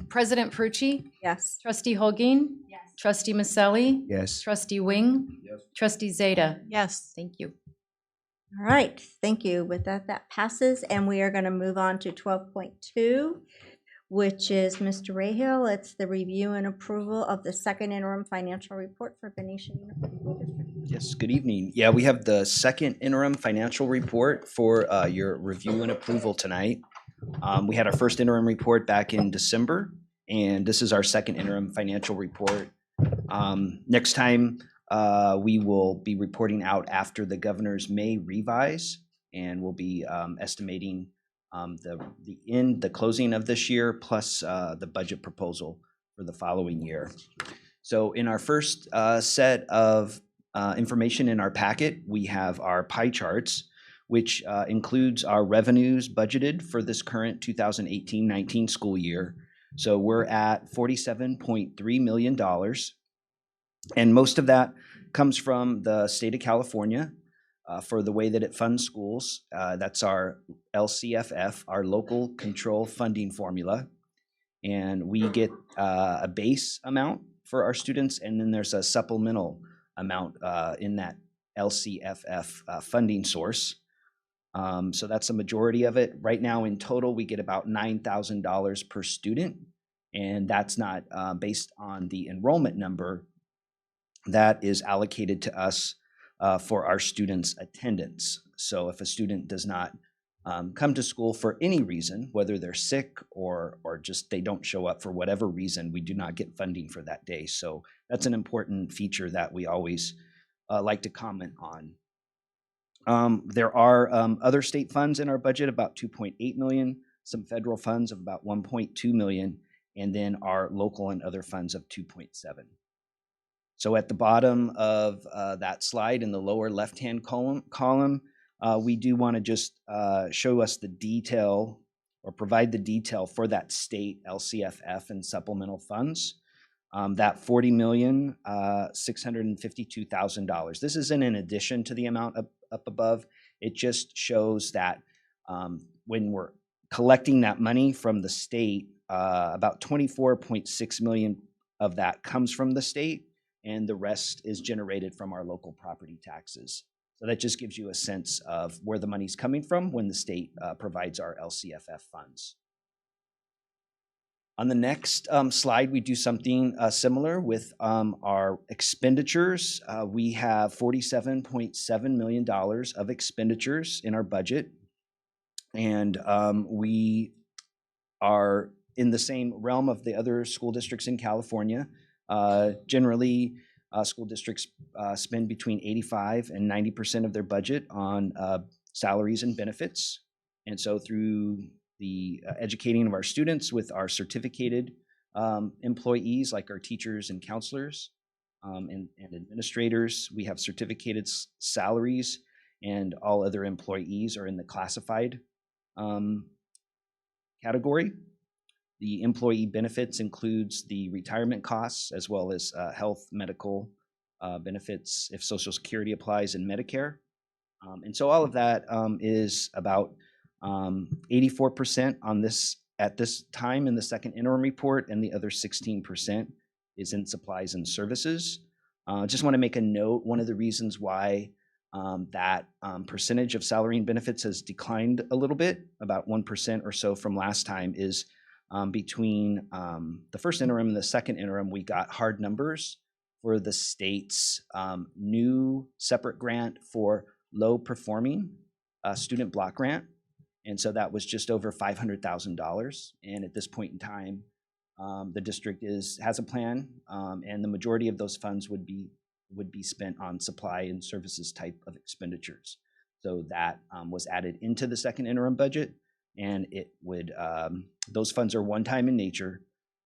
President Frucci? Yes. Trustee Holguin? Yes. Trustee Maselli? Yes. Trustee Wing? Yes. Trustee Zeta? Yes. Thank you. All right, thank you. With that, that passes, and we are going to move on to 12.2, which is Mr. Rahill. It's the review and approval of the second interim financial report for Benicia Unified School District. Yes, good evening. Yeah, we have the second interim financial report for your review and approval tonight. We had our first interim report back in December, and this is our second interim financial report. Next time, we will be reporting out after the governor's May revise, and we'll be estimating the closing of this year plus the budget proposal for the following year. So in our first set of information in our packet, we have our pie charts, which includes our revenues budgeted for this current 2018-19 school year. So we're at $47.3 million. And most of that comes from the state of California for the way that it funds schools. That's our LCFF, our local control funding formula. And we get a base amount for our students, and then there's a supplemental amount in that LCFF funding source. So that's a majority of it. Right now in total, we get about $9,000 per student, and that's not based on the enrollment number that is allocated to us for our students' attendance. So if a student does not come to school for any reason, whether they're sick or just they don't show up for whatever reason, we do not get funding for that day. So that's an important feature that we always like to comment on. There are other state funds in our budget, about $2.8 million, some federal funds of about $1.2 million, and then our local and other funds of $2.7. So at the bottom of that slide in the lower left-hand column, we do want to just show us the detail or provide the detail for that state LCFF and supplemental funds. That $40,652,000. This isn't in addition to the amount up above. It just shows that when we're collecting that money from the state, about 24.6 million of that comes from the state, and the rest is generated from our local property taxes. So that just gives you a sense of where the money's coming from when the state provides our LCFF funds. On the next slide, we do something similar with our expenditures. We have $47.7 million of expenditures in our budget, and we are in the same realm of the other school districts in California. Generally, school districts spend between 85 and 90% of their budget on salaries and benefits. And so through the educating of our students with our certificated employees, like our teachers and counselors and administrators, we have certificated salaries, and all other employees are in the classified category. The employee benefits includes the retirement costs as well as health, medical benefits if Social Security applies, and Medicare. And so all of that is about 84% on this at this time in the second interim report, and the other 16% is in supplies and services. Just want to make a note. One of the reasons why that percentage of salary and benefits has declined a little bit, about 1% or so from last time, is between the first interim and the second interim, we got hard numbers for the state's new separate grant for low performing student block grant. And so that was just over $500,000. And at this point in time, the district has a plan, and the majority of those funds would be spent on supply and services type of expenditures. So that was added into the second interim budget, and it would those funds are one-time in nature,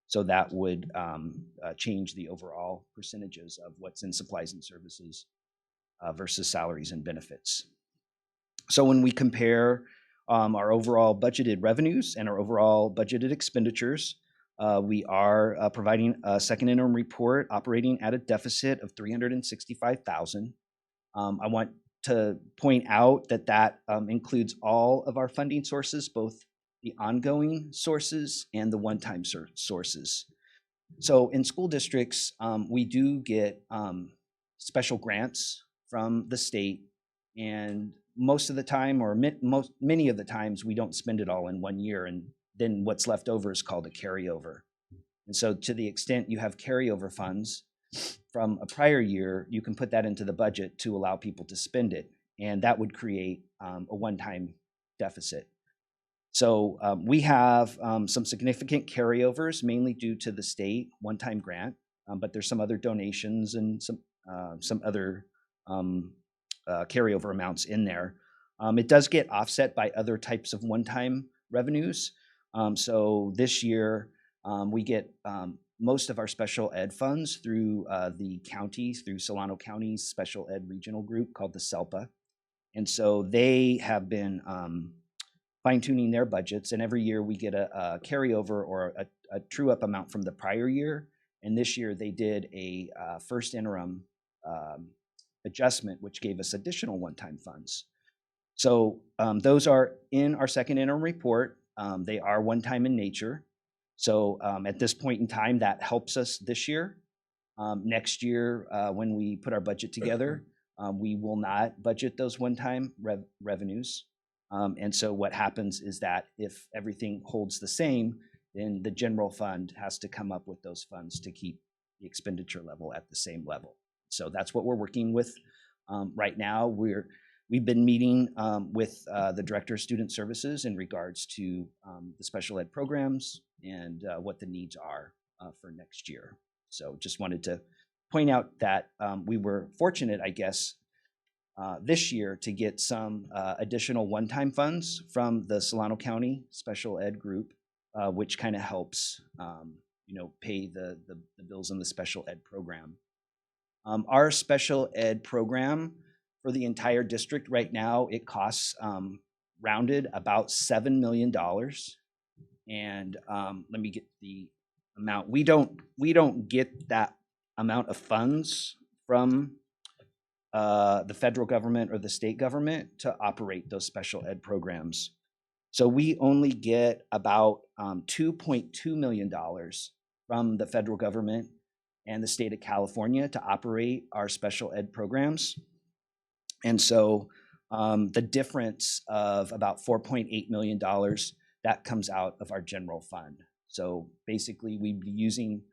so that would change the overall percentages of what's in supplies and services versus salaries and benefits. So when we compare our overall budgeted revenues and our overall budgeted expenditures, we are providing a second interim report operating at a deficit of $365,000. I want to point out that that includes all of our funding sources, both the ongoing sources and the one-time sources. So in school districts, we do get special grants from the state, and most of the time, or many of the times, we don't spend it all in 1 year, and then what's left over is called a carryover. And so to the extent you have carryover funds from a prior year, you can put that into the budget to allow people to spend it, and that would create a one-time deficit. So we have some significant carryovers, mainly due to the state one-time grant, but there's some other donations and some other carryover amounts in there. It does get offset by other types of one-time revenues. So this year, we get most of our special ed funds through the county, through Solano County's special ed regional group called the SELPA. And so they have been fine-tuning their budgets, and every year we get a carryover or a true-up amount from the prior year. And this year they did a first interim adjustment, which gave us additional one-time funds. So those are in our second interim report. They are one-time in nature. So at this point in time, that helps us this year. Next year, when we put our budget together, we will not budget those one-time revenues. And so what happens is that if everything holds the same, then the general fund has to come up with those funds to keep the expenditure level at the same level. So that's what we're working with right now. We've been meeting with the Director of Student Services in regards to the special ed programs and what the needs are for next year. So just wanted to point out that we were fortunate, I guess, this year to get some additional one-time funds from the Solano County Special Ed Group, which kind of helps, pay the bills in the special ed program. Our special ed program For the entire district right now, it costs rounded about $7 million. And let me get the amount. We don't get that amount of funds from the federal government or the state government to operate those special ed programs. So we only get about $2.2 million from the federal government and the state of California to operate our special ed programs. And so the difference of about $4.8 million, that comes out of our general fund. So basically we'd be using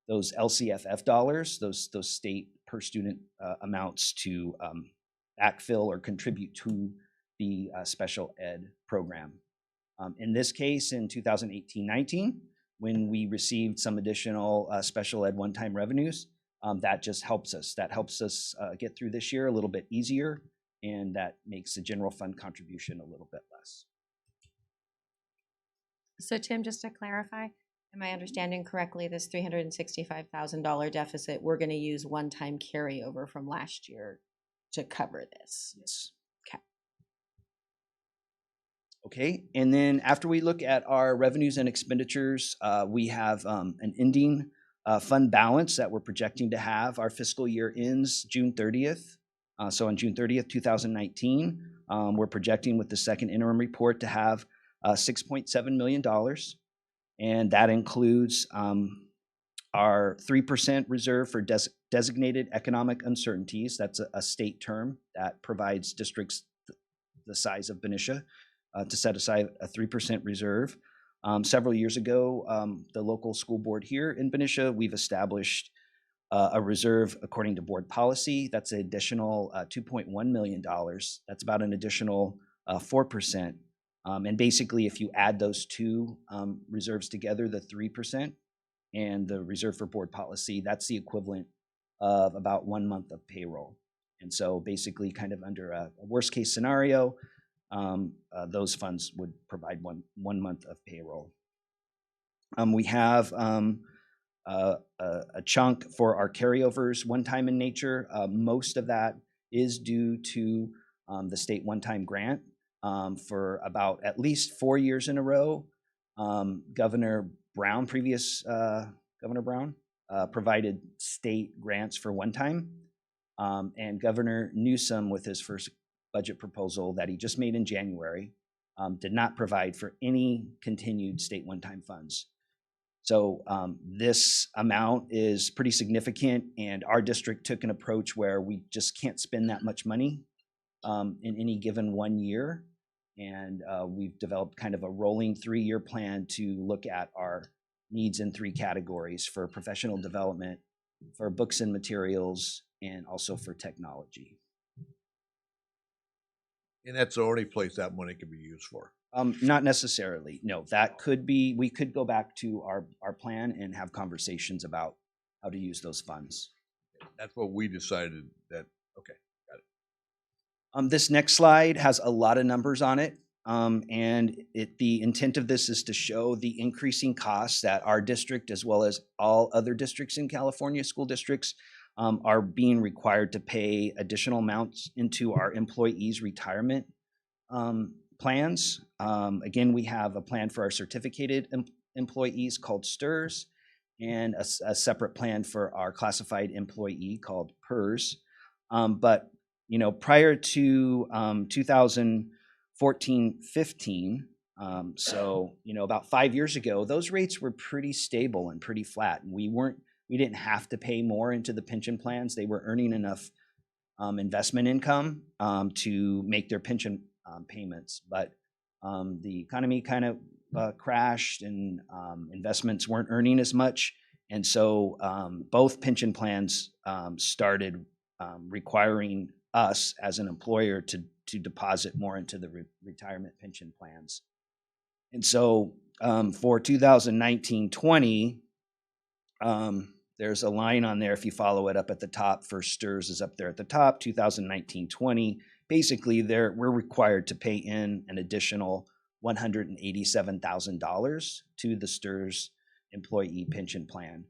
those LCFF dollars, those state per student amounts to backfill or contribute to the special ed program. In this case, in 2018-19, when we received some additional special ed one-time revenues, that just helps us. That helps us get through this year a little bit easier, and that makes the general fund contribution a little bit less. So Tim, just to clarify, am I understanding correctly, this $365,000 deficit, we're going to use one-time carryover from last year to cover this? Yes. Okay. Okay, and then after we look at our revenues and expenditures, we have an ending fund balance that we're projecting to have. Our fiscal year ends June 30th. So on June 30th, 2019, we're projecting with the second interim report to have $6.7 million. And that includes our 3% reserve for designated economic uncertainties. That's a state term that provides districts the size of Benicia to set aside a 3% reserve. Several years ago, the local school board here in Benicia, we've established a reserve according to board policy. That's an additional $2.1 million. That's about an additional 4%. And basically, if you add those two reserves together, the 3% and the reserve for board policy, that's the equivalent of about 1 month of payroll. And so basically, kind of under a worst case scenario, those funds would provide one month of payroll. We have a chunk for our carryovers, one-time in nature. Most of that is due to the state one-time grant. For about at least 4 years in a row, Governor Brown, previous Governor Brown, provided state grants for one time. And Governor Newsom, with his first budget proposal that he just made in January, did not provide for any continued state one-time funds. So this amount is pretty significant, and our district took an approach where we just can't spend that much money in any given 1 year. And we've developed kind of a rolling 3-year plan to look at our needs in 3 categories: for professional development, for books and materials, and also for technology. And that's the only place that money can be used for. Not necessarily. No, that could be, we could go back to our plan and have conversations about how to use those funds. That's what we decided that, okay, got it. This next slide has a lot of numbers on it. And the intent of this is to show the increasing costs that our district, as well as all other districts in California, school districts, are being required to pay additional amounts into our employees' retirement plans. Again, we have a plan for our certificated employees called STIRS, and a separate plan for our classified employee called PERS. But you know, prior to 2014-15, so you know, about 5 years ago, those rates were pretty stable and pretty flat, and we didn't have to pay more into the pension plans. They were earning enough investment income to make their pension payments. But the economy kind of crashed, and investments weren't earning as much. And so both pension plans started requiring us as an employer to deposit more into the retirement pension plans. And so for 2019-20, there's a line on there, if you follow it up at the top, for STIRS is up there at the top, 2019-20. Basically, we're required to pay in an additional $187,000 to the STIRS employee pension plan.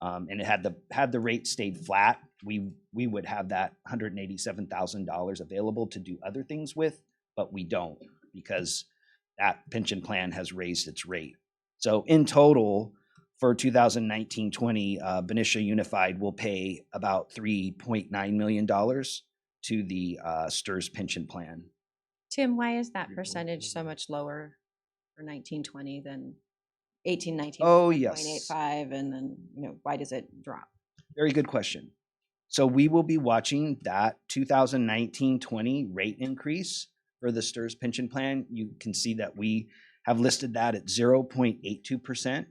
and it had the rate stayed flat, we would have that $187,000 available to do other things with, but we don't because that pension plan has raised its rate. So in total, for 2019-20, Benicia Unified will pay about $3.9 million to the STRS pension plan. Tim, why is that percentage so much lower for 1920 than 1819? Oh, yes. 0.85, and then why does it drop? Very good question. So we will be watching that 2019-20 rate increase for the STRS pension plan. You can see that we have listed that at 0.82%.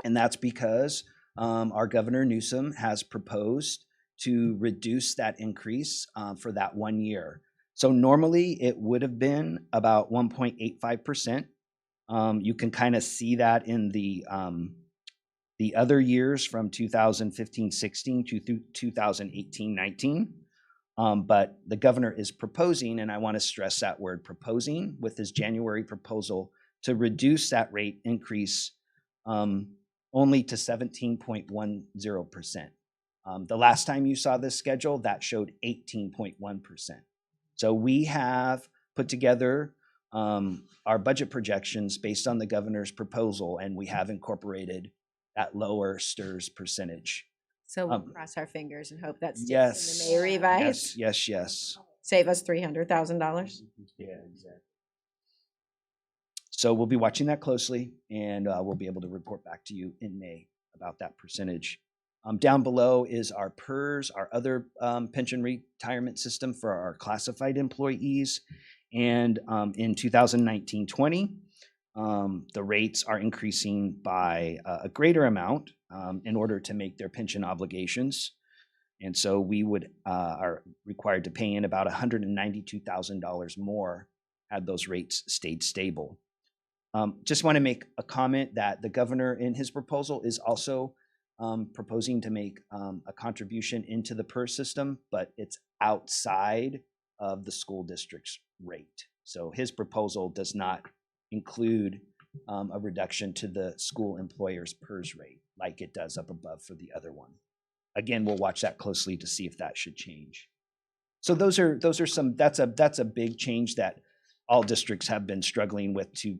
And that's because our Governor Newsom has proposed to reduce that increase for that 1 year. So normally it would have been about 1.85%. You can kind of see that in the other years from 2015-16 to 2018-19. But the governor is proposing, and I want to stress that word proposing, with his January proposal to reduce that rate increase only to 17.10%. The last time you saw this schedule, that showed 18.1%. So we have put together our budget projections based on the governor's proposal, and we have incorporated that lower STRS percentage. So we'll cross our fingers and hope that sticks Yes. in the May revise. Yes. Save us $300,000. Yeah, exactly. So we'll be watching that closely, and we'll be able to report back to you in May about that percentage. Down below is our PERS, our other pension retirement system for our classified employees. And in 2019-20, the rates are increasing by a greater amount in order to make their pension obligations. And so we are required to pay in about $192,000 more had those rates stayed stable. Just want to make a comment that the governor in his proposal is also proposing to make a contribution into the PERS system, but it's outside of the school district's rate. So his proposal does not include a reduction to the school employer's PERS rate like it does up above for the other one. Again, we'll watch that closely to see if that should change. So those are some, that's a big change that all districts have been struggling with to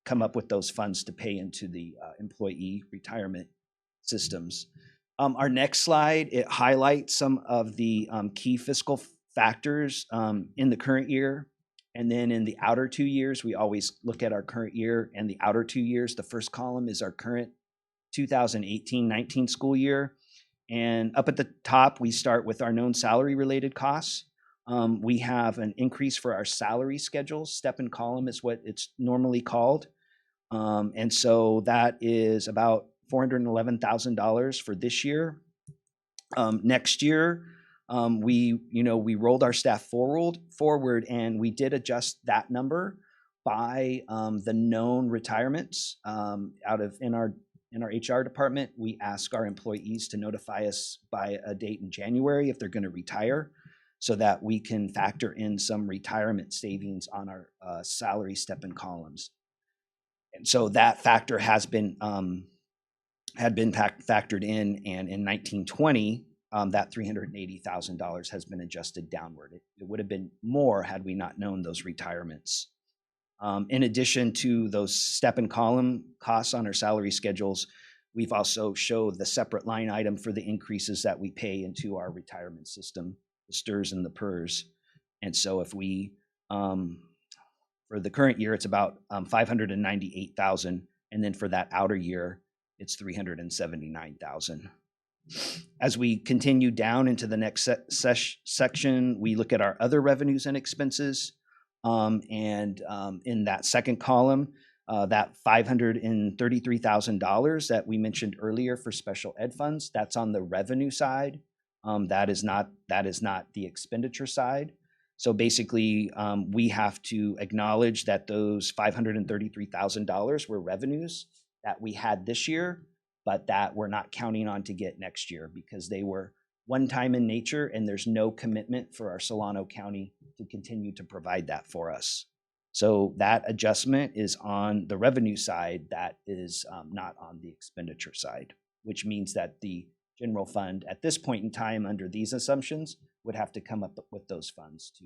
come up with those funds to pay into the employee retirement systems. Our next slide, it highlights some of the key fiscal factors in the current year. And then in the outer 2 years, we always look at our current year and the outer 2 years. The first column is our current 2018-19 school year. And up at the top, we start with our known salary related costs. We have an increase for our salary schedules. Step and column is what it's normally called. And so that is about $411,000 for this year. Next year, we rolled our staff forward and we did adjust that number by the known retirements in our HR department. We ask our employees to notify us by a date in January if they're going to retire, so that we can factor in some retirement savings on our salary step-in columns. And so that factor had been factored in, and in 1920, that $380,000 has been adjusted downward. It would have been more had we not known those retirements. In addition to those step and column costs on our salary schedules, we've also showed the separate line item for the increases that we pay into our retirement system, the STRS and the PERS. And so if we, for the current year, it's about $598,000. And then for that outer year, it's $379,000. As we continue down into the next section, we look at our other revenues and expenses. In that second column, that $533,000 that we mentioned earlier for special ed funds, that's on the revenue side. That is not the expenditure side. So basically, we have to acknowledge that those $533,000 were revenues that we had this year, but that we're not counting on to get next year because they were one-time in nature, and there's no commitment for our Solano County to continue to provide that for us. So that adjustment is on the revenue side, that is not on the expenditure side. which means that the general fund at this point in time, under these assumptions, would have to come up with those funds to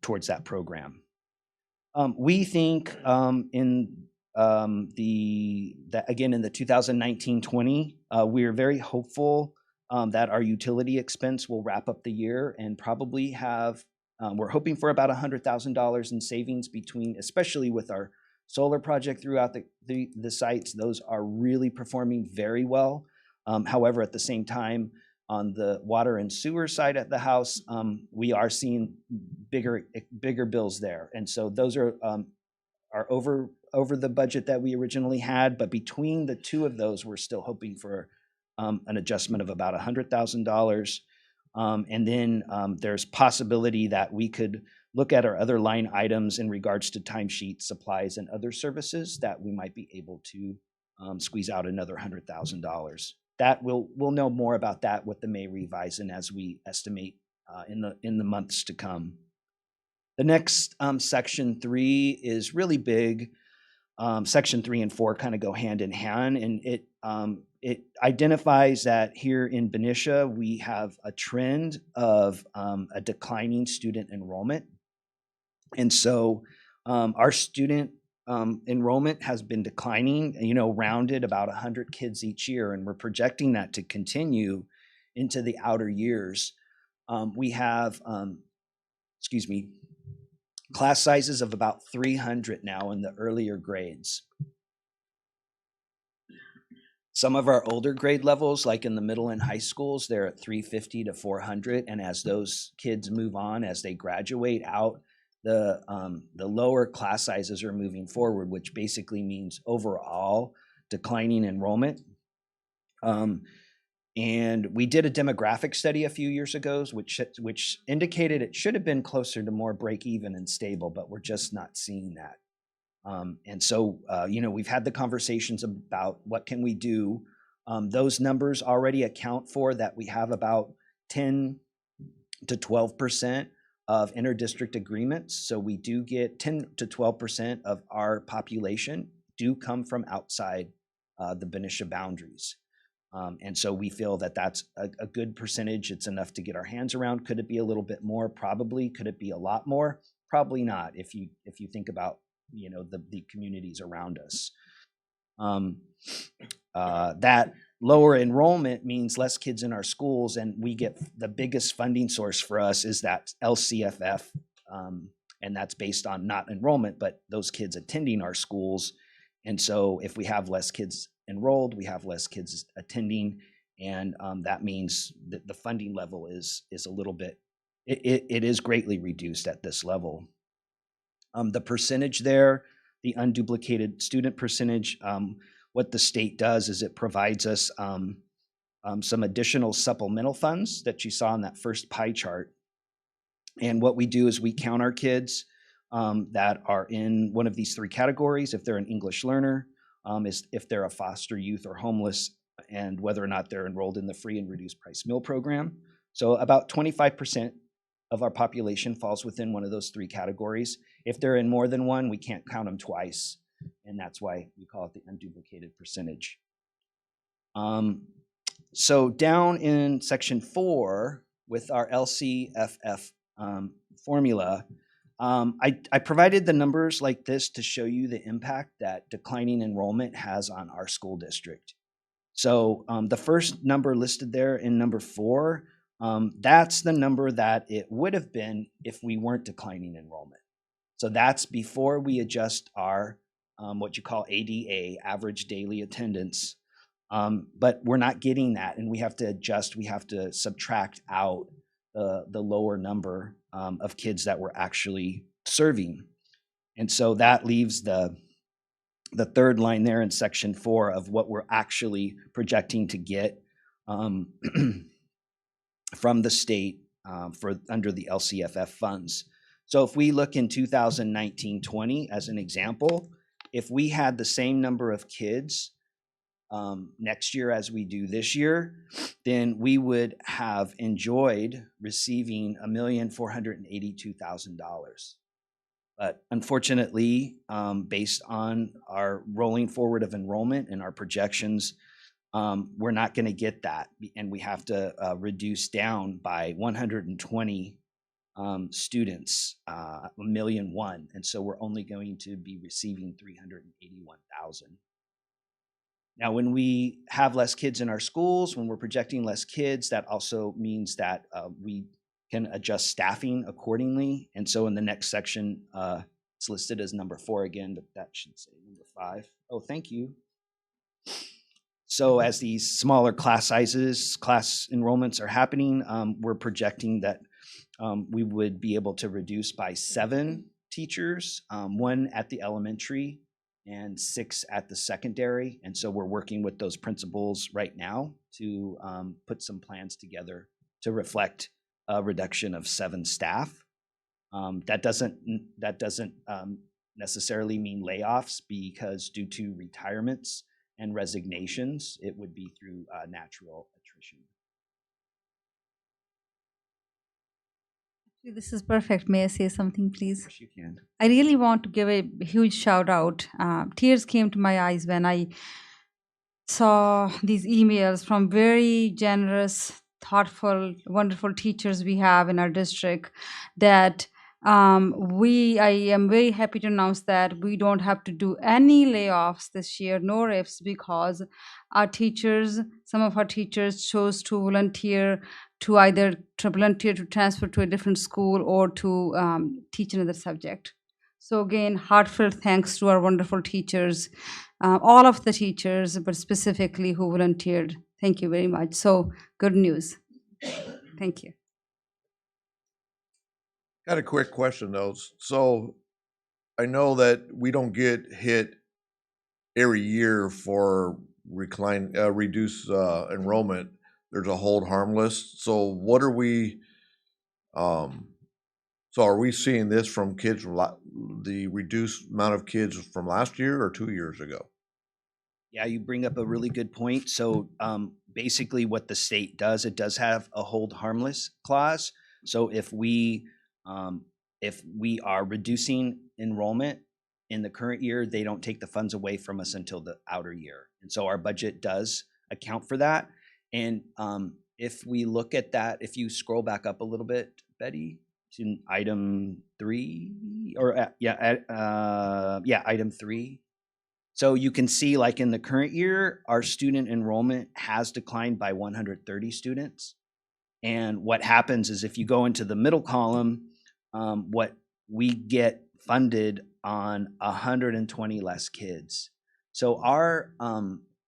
towards that program. We think again in the 2019-20, we're very hopeful that our utility expense will wrap up the year and probably have. We're hoping for about $100,000 in savings between, especially with our solar project throughout the sites. Those are really performing very well. However, at the same time, on the water and sewer side at the house, we are seeing bigger bills there, and so those are over the budget that we originally had. But between the two of those, we're still hoping for an adjustment of about $100,000. And then there's possibility that we could look at our other line items in regards to timesheets, supplies, and other services that we might be able to squeeze out another $100,000. That we'll know more about that with the May revise and as we estimate in the months to come. The next section 3 is really big. Section 3 and 4 kind of go hand in hand, and it identifies that here in Benicia we have a trend of a declining student enrollment, and so our student enrollment has been declining, rounded about 100 kids each year, and we're projecting that to continue into the outer years. We have, class sizes of about 300 now in the earlier grades. Some of our older grade levels, like in the middle and high schools, they're at 350 to 400, and as those kids move on, as they graduate out, the lower class sizes are moving forward, which basically means overall declining enrollment. And we did a demographic study a few years ago, which indicated it should have been closer to more break even and stable, but we're just not seeing that. And so, we've had the conversations about what can we do. Those numbers already account for that we have about 10 to 12% of interdistrict agreements. So we do get 10 to 12% of our population do come from outside the Benicia boundaries. And so we feel that that's a good percentage. It's enough to get our hands around. Could it be a little bit more? Probably. Could it be a lot more? Probably not. If you think about the communities around us, that lower enrollment means less kids in our schools, and we get the biggest funding source for us is that Lcff, and that's based on not enrollment, but those kids attending our schools. And so if we have less kids enrolled, we have less kids attending, and that means that the funding level is a little bit, it is greatly reduced at this level. The percentage there, the unduplicated student percentage, what the state does is it provides us some additional supplemental funds that you saw in that first pie chart. And what we do is we count our kids that are in one of these 3 categories, if they're an English learner, if they're a foster youth or homeless, and whether or not they're enrolled in the free and reduced price meal program. So about 25% of our population falls within one of those 3 categories. If they're in more than one, we can't count them twice, and that's why we call it the unduplicated percentage. So down in section 4 with our Lcff formula, I provided the numbers like this to show you the impact that declining enrollment has on our school district. So the first number listed there in number 4, that's the number that it would have been if we weren't declining enrollment. So that's before we adjust our what you call ADA, average daily attendance. But we're not getting that, and we have to adjust, we have to subtract out the lower number of kids that we're actually serving. And so that leaves the third line there in section 4 of what we're actually projecting to get from the state for under the Lcff funds. So if we look in 2019-20 as an example, if we had the same number of kids next year as we do this year, then we would have enjoyed receiving $1,482,000. But unfortunately, based on our rolling forward of enrollment and our projections, we're not going to get that. And we have to reduce down by 120 students, 1,000,001. And so we're only going to be receiving 381,000. Now, when we have less kids in our schools, when we're projecting less kids, that also means that we can adjust staffing accordingly. And so in the next section, it's listed as number 4 again, but that should say number 5. Oh, thank you. So as these smaller class sizes, class enrollments are happening, we're projecting that we would be able to reduce by 7 teachers, 1 at the elementary and 6 at the secondary. And so we're working with those principals right now to put some plans together to reflect a reduction of 7 staff. That doesn't necessarily mean layoffs, because due to retirements and resignations, it would be through natural attrition. This is perfect. May I say something, please? Yes, you can. I really want to give a huge shout out. Tears came to my eyes when I saw these emails from very generous, thoughtful, wonderful teachers we have in our district that I am very happy to announce that we don't have to do any layoffs this year, no ifs, because our teachers, some of our teachers chose to volunteer to either volunteer to transfer to a different school or to teach another subject. So again, heartfelt thanks to our wonderful teachers, all of the teachers, but specifically who volunteered. Thank you very much. So good news. Thank you. Got a quick question though. So I know that we don't get hit every year for reduce enrollment. There's a hold harmless. So what are we? So are we seeing this from kids, the reduced amount of kids from last year or 2 years ago? Yeah, you bring up a really good point. So basically what the state does, it does have a hold harmless clause. So if we are reducing enrollment in the current year, they don't take the funds away from us until the outer year. And so our budget does account for that. And if we look at that, if you scroll back up a little bit, Betty, to item 3, or item 3. So you can see, like in the current year, our student enrollment has declined by 130 students. And what happens is if you go into the middle column, what we get funded on 120 less kids. So our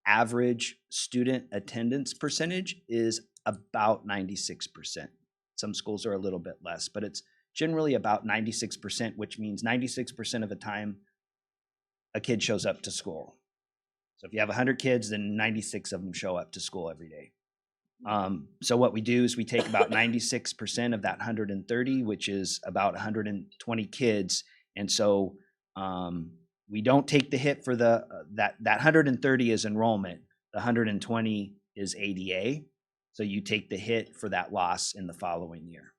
average student attendance percentage is about 96%. Some schools are a little bit less, but it's generally about 96%, which means 96% of the time a kid shows up to school. So if you have 100 kids, then 96 of them show up to school every day. So what we do is we take about 96% of that 130, which is about 120 kids. And so we don't take the hit for that 130 is enrollment. The 120 is ADA. So you take the hit for that loss in the following year.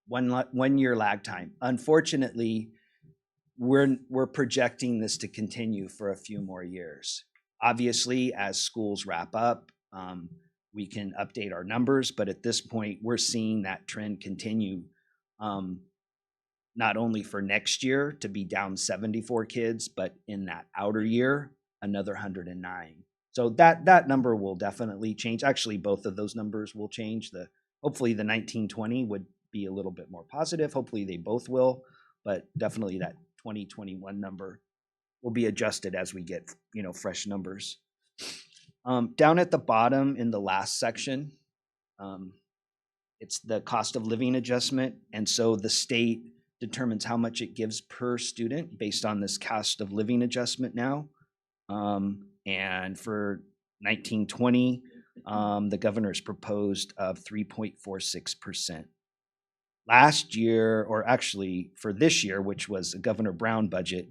1 year lag time. Unfortunately, we're projecting this to continue for a few more years. Obviously, as schools wrap up, we can update our numbers, but at this point, we're seeing that trend continue, not only for next year to be down 74 kids, but in that outer year, another 109. So that number will definitely change. Actually, both of those numbers will change. Hopefully the 1920 would be a little bit more positive. Hopefully they both will, but definitely that 2021 number will be adjusted as we get, fresh numbers. Down at the bottom in the last section, it's the cost of living adjustment. And so the state determines how much it gives per student based on this cost of living adjustment now. And for 1920, the governor's proposed of 3.46%. Last year, or actually for this year, which was a Governor Brown budget,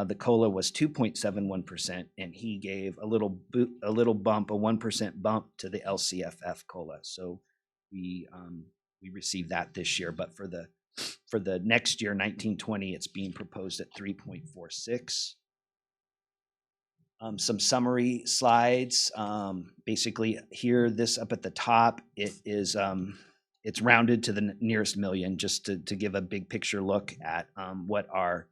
the COLA was 2.71%, and he gave a little bump, a 1% bump to the LCFF COLA. So we received that this year, but for the For the next year, 1920, it's being proposed at 3.46. Some summary slides. Basically, here, this up at the top, it is it's rounded to the nearest million, just to give a big picture look at what our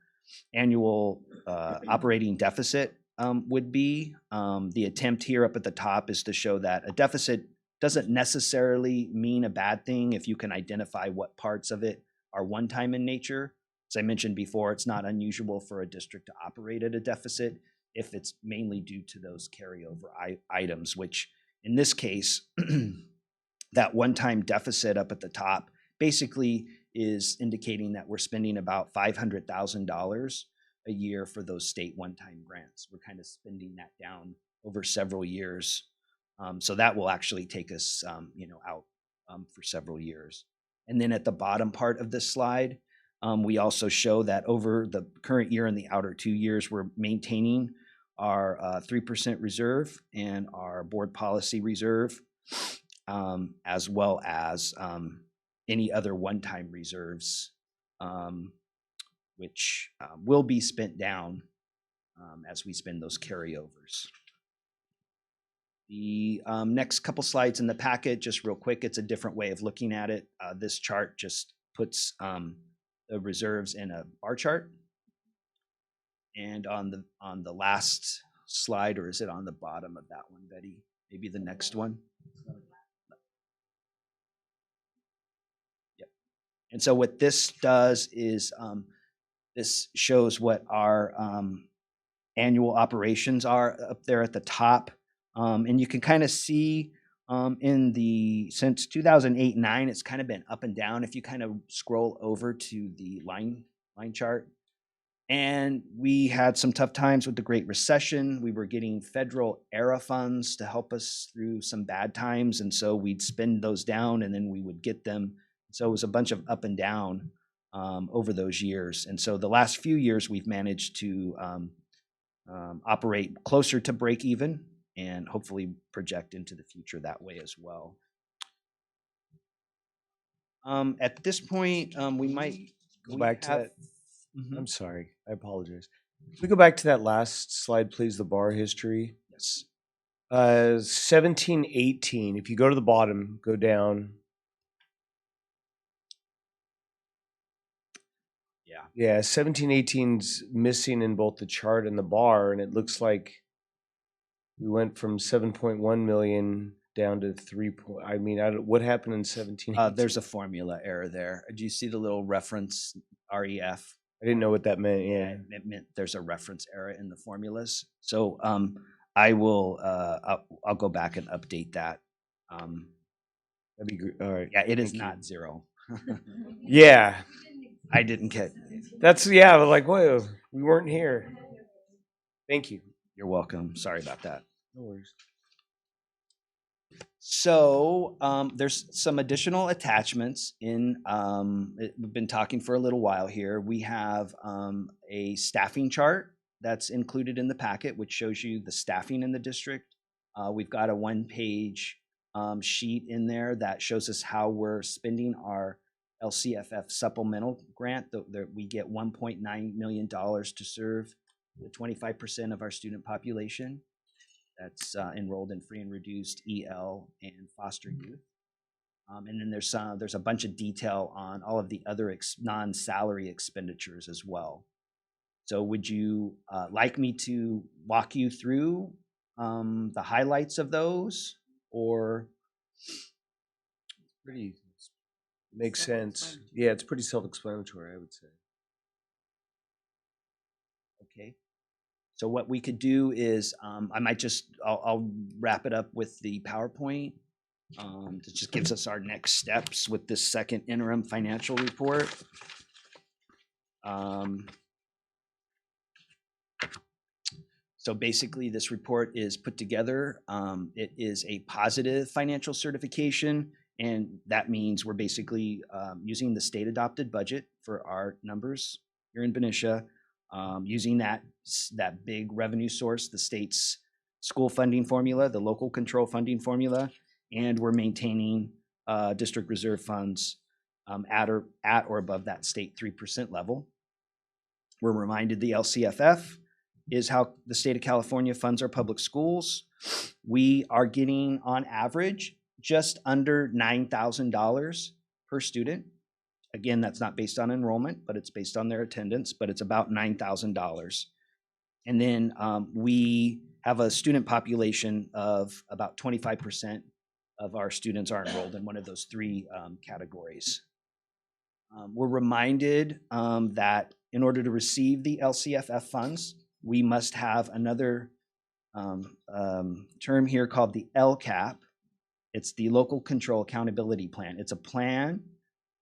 annual operating deficit would be. The attempt here up at the top is to show that a deficit doesn't necessarily mean a bad thing if you can identify what parts of it are one-time in nature. As I mentioned before, it's not unusual for a district to operate at a deficit if it's mainly due to those carryover items, which in this case, that one-time deficit up at the top basically is indicating that we're spending about $500,000 a year for those state one-time grants. We're kind of spending that down over several years. So that will actually take us out for several years. And then at the bottom part of this slide, we also show that over the current year and the outer 2 years, we're maintaining our 3% reserve and our board policy reserve, as well as any other one-time reserves, which will be spent down as we spend those carryovers. The next couple slides in the packet, just real quick, it's a different way of looking at it. This chart just puts the reserves in a bar chart. And on the last slide, or is it on the bottom of that one, Betty? Maybe the next one. Yep. And so what this does is this shows what our annual operations are up there at the top. And you can kind of see since 2008-9, it's kind of been up and down. If you kind of scroll over to the line chart, and we had some tough times with the Great Recession. We were getting federal ERA funds to help us through some bad times, and so we'd spend those down, and then we would get them. So it was a bunch of up and down over those years. And so the last few years, we've managed to operate closer to break even, and hopefully project into the future that way as well. At this point, we might go back to that. I'm sorry, I apologize. Can we go back to that last slide, please, the bar history? Yes. 1718, if you go to the bottom, go down. Yeah, 1718's missing in both the chart and the bar, and it looks like we went from 7.1 million down to 3. What happened in 1718? There's a formula error there. Do you see the little reference REF? I didn't know what that meant. Yeah, it meant there's a reference error in the formulas. So I will. I'll go back and update that. That'd be great. All right. Yeah, it is not 0. Yeah, I didn't get. That's like, whoa, we weren't here. Thank you. You're welcome. Sorry about that. No worries. So there's some additional attachments in. We've been talking for a little while here. We have a staffing chart that's included in the packet, which shows you the staffing in the district. We've got a one-page sheet in there that shows us how we're spending our LCFF supplemental grant. We get $1.9 million to serve the 25% of our student population that's enrolled in free and reduced EL and foster youth. And then there's a bunch of detail on all of the other non-salary expenditures as well. So would you like me to walk you through the highlights of those, or? Pretty makes sense. Yeah, it's pretty self-explanatory, I would say. Okay. So what we could do is I might I'll wrap it up with the PowerPoint. That just gives us our next steps with this second interim financial report. So basically this report is put together. It is a positive financial certification, and that means we're basically using the state adopted budget for our numbers here in Benicia. Using that big revenue source, the state's school funding formula, the local control funding formula, and we're maintaining district reserve funds at or above that state 3% level. We're reminded the LCFF is how the state of California funds our public schools. We are getting on average just under $9,000 per student. Again, that's not based on enrollment, but it's based on their attendance, but it's about $9,000. And then we have a student population of about 25% of our students are enrolled in one of those three categories. We're reminded that in order to receive the LCFF funds, we must have another term here called the LCAP. It's the Local Control Accountability Plan. It's a plan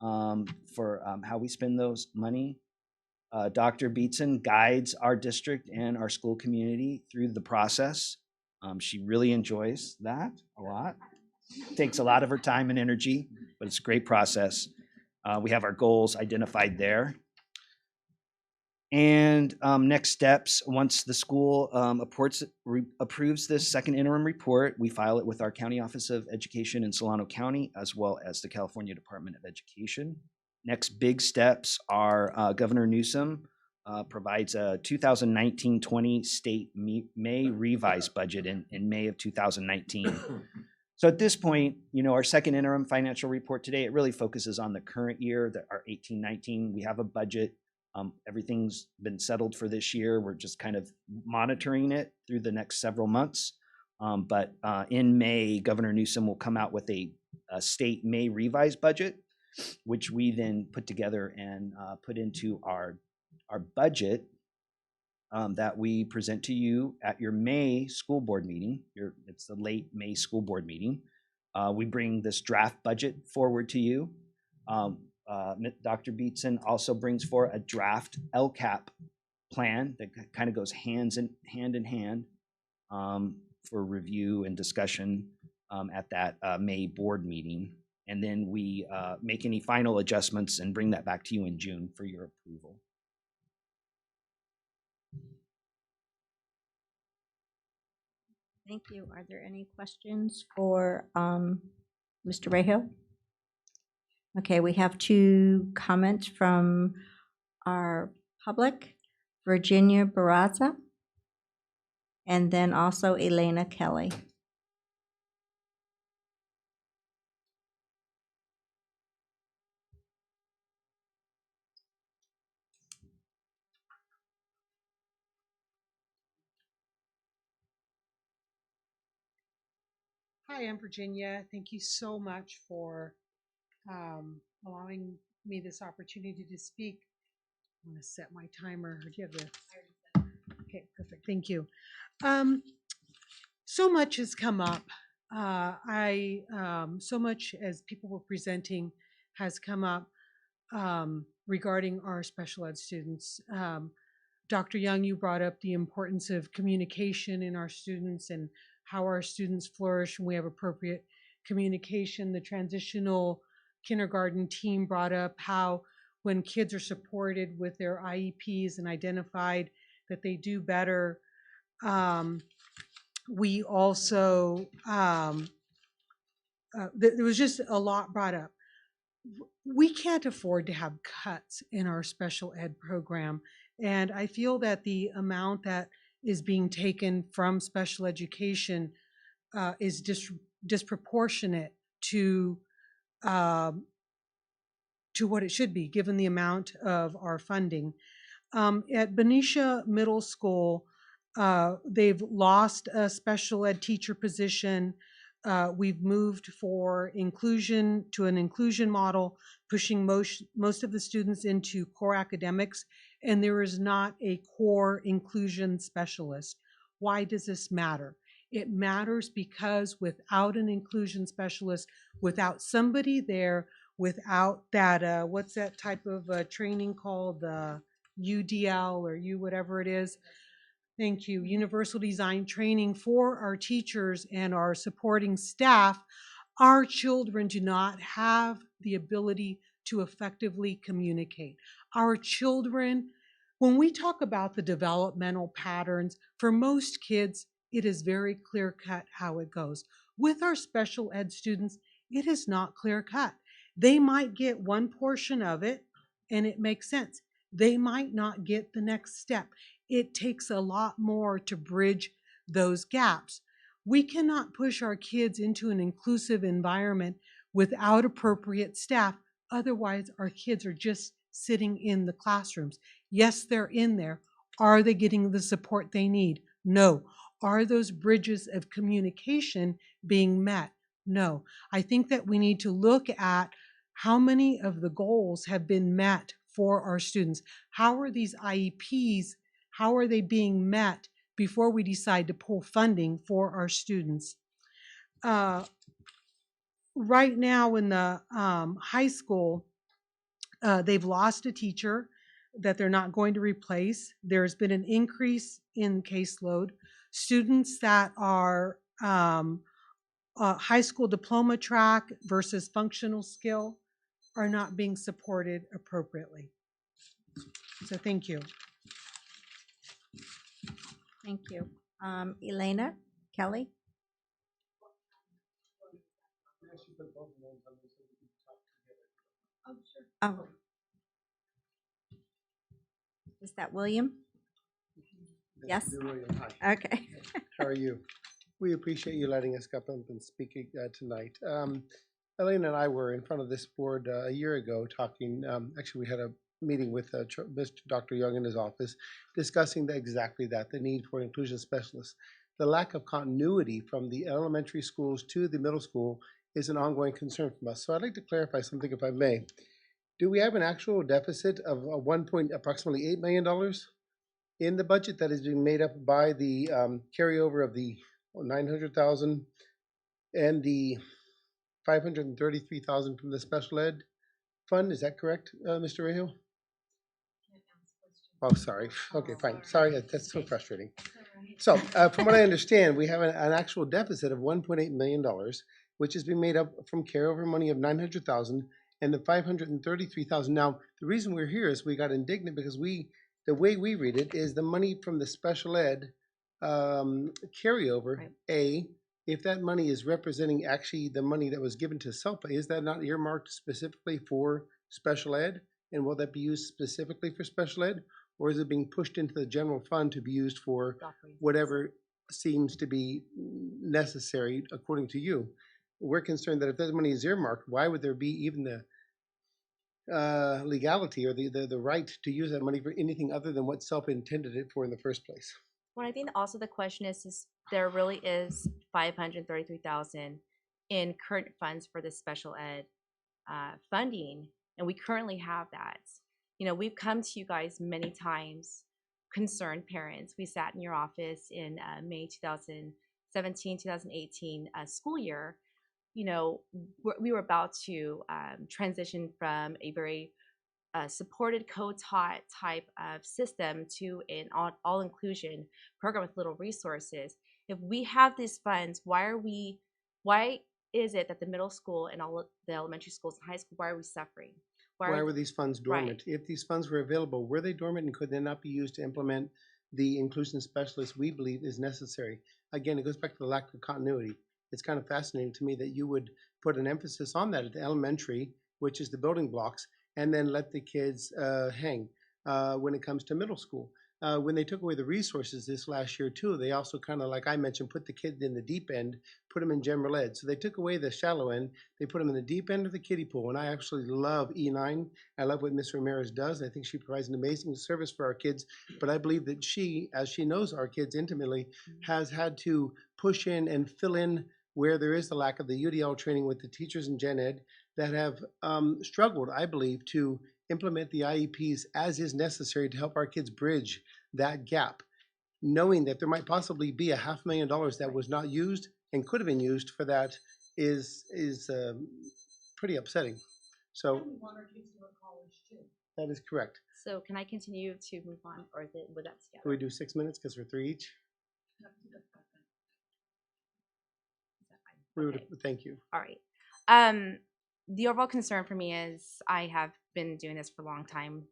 for how we spend those money. Dr. Beatson guides our district and our school community through the process. She really enjoys that a lot. Takes a lot of her time and energy, but it's a great process. We have our goals identified there. And next steps, once the school approves this second interim report, we file it with our County Office of Education in Solano County, as well as the California Department of Education. Next big steps are Governor Newsom provides a 2019-20 state May revised budget in May of 2019. So at this point, you know, our second interim financial report today, it really focuses on the current year, our 18-19. We have a budget. Everything's been settled for this year. We're just kind of monitoring it through the next several months. But in May, Governor Newsom will come out with a state May revised budget, which we then put together and put into our budget that we present to you at your May school board meeting. It's the late May school board meeting. We bring this draft budget forward to you. Dr. Beatson also brings forward a draft LCAP plan that kind of goes hand in hand for review and discussion at that May board meeting. And then we make any final adjustments and bring that back to you in June for your approval. Thank you. Are there any questions for Mr. Rejo? Okay, we have two comments from our public, Virginia Barraza, and then also Elena Kelly. Hi, I'm Virginia. Thank you so much for allowing me this opportunity to speak. I'm going to set my timer. Do you have the? Okay, perfect. Thank you. So much has come up. So much as people were presenting has come up regarding our special ed students. Dr. Young, you brought up the importance of communication in our students and how our students flourish when we have appropriate communication. The transitional kindergarten team brought up how when kids are supported with their IEPs and identified that they do better, we also, there was just a lot brought up. We can't afford to have cuts in our special ed program. And I feel that the amount that is being taken from special education is disproportionate to what it should be, given the amount of our funding. At Benicia Middle School, they've lost a special ed teacher position. We've moved for inclusion to an inclusion model, pushing most of the students into core academics, and there is not a core inclusion specialist. Why does this matter? It matters because without an inclusion specialist, without somebody there, without that, what's that type of training called, UDL or whatever it is? Thank you. Universal design training for our teachers and our supporting staff. Our children do not have the ability to effectively communicate. Our children, when we talk about the developmental patterns, for most kids, it is very clear cut how it goes. With our special ed students, it is not clear cut. They might get one portion of it and it makes sense. They might not get the next step. It takes a lot more to bridge those gaps. We cannot push our kids into an inclusive environment without appropriate staff. Otherwise, our kids are just sitting in the classrooms. Yes, they're in there. Are they getting the support they need? No. Are those bridges of communication being met? No. I think that we need to look at how many of the goals have been met for our students. How are these IEPs, how are they being met before we decide to pull funding for our students? Right now in the high school, they've lost a teacher that they're not going to replace. There's been an increase in caseload. Students that are high school diploma track versus functional skill are not being supported appropriately. So thank you. Thank you. Elena, Kelly? Oh. Is that William? Yes? Okay. How are you? We appreciate you letting us come up and speak tonight. Elaine and I were in front of this board a year ago talking, actually we had a meeting with Dr. Young in his office discussing exactly that, the need for inclusion specialists. The lack of continuity from the elementary schools to the middle school is an ongoing concern from us. So I'd like to clarify something if I may. Do we have an actual deficit of approximately $8 million in the budget that is being made up by the carryover of the 900,000 and the 533,000 from the special ed fund? Is that correct, Mr. Rejo? Oh, sorry. Okay, fine. Sorry, that's so frustrating. So, from what I understand, we have an actual deficit of $1.8 million, which is being made up from carryover money of 900,000 and the 533,000. Now, the reason we're here is we got indignant because the way we read it is the money from the special ed carryover. Right. If that money is representing actually the money that was given to SELPA, is that not earmarked specifically for special ed? And will that be used specifically for special ed? Or is it being pushed into the general fund to be used for whatever seems to be necessary according to you? We're concerned that if that money is earmarked, why would there be even the legality or the right to use that money for anything other than what SELPA intended it for in the first place? Well, I think also the question is there really is 533,000 in current funds for the special ed funding, and we currently have that. You know, we've come to you guys many times, concerned parents. We sat in your office in May 2017, 2018 school year. You know, we were about to transition from a very supported co-taught type of system to an all-inclusion program with little resources. If we have these funds, why is it that the middle school and all the elementary schools and high school, why are we suffering? Why were these funds dormant? Right. If these funds were available, were they dormant and could they not be used to implement the inclusion specialists we believe is necessary? Again, it goes back to the lack of continuity. It's kind of fascinating to me that you would put an emphasis on that at the elementary, which is the building blocks, and then let the kids hang when it comes to middle school. When they took away the resources this last year too, they also kind of, like I mentioned, put the kids in the deep end, put them in general ed. So they took away the shallow end, they put them in the deep end of the kiddie pool. And I actually love E9. I love what Ms. Ramirez does. I think she provides an amazing service for our kids. But I believe that she, as she knows our kids intimately, has had to push in and fill in where there is the lack of the UDL training with the teachers in gen ed that have struggled, I believe, to implement the IEPs as is necessary to help our kids bridge that gap, knowing that there might possibly be $500,000 that was not used and could have been used for that is pretty upsetting. So that is correct. So can I continue to move on, or is it with that together? Can we do 6 minutes because we're 3 each? We would, thank you. All right. The overall concern for me is I have been doing this for a long time.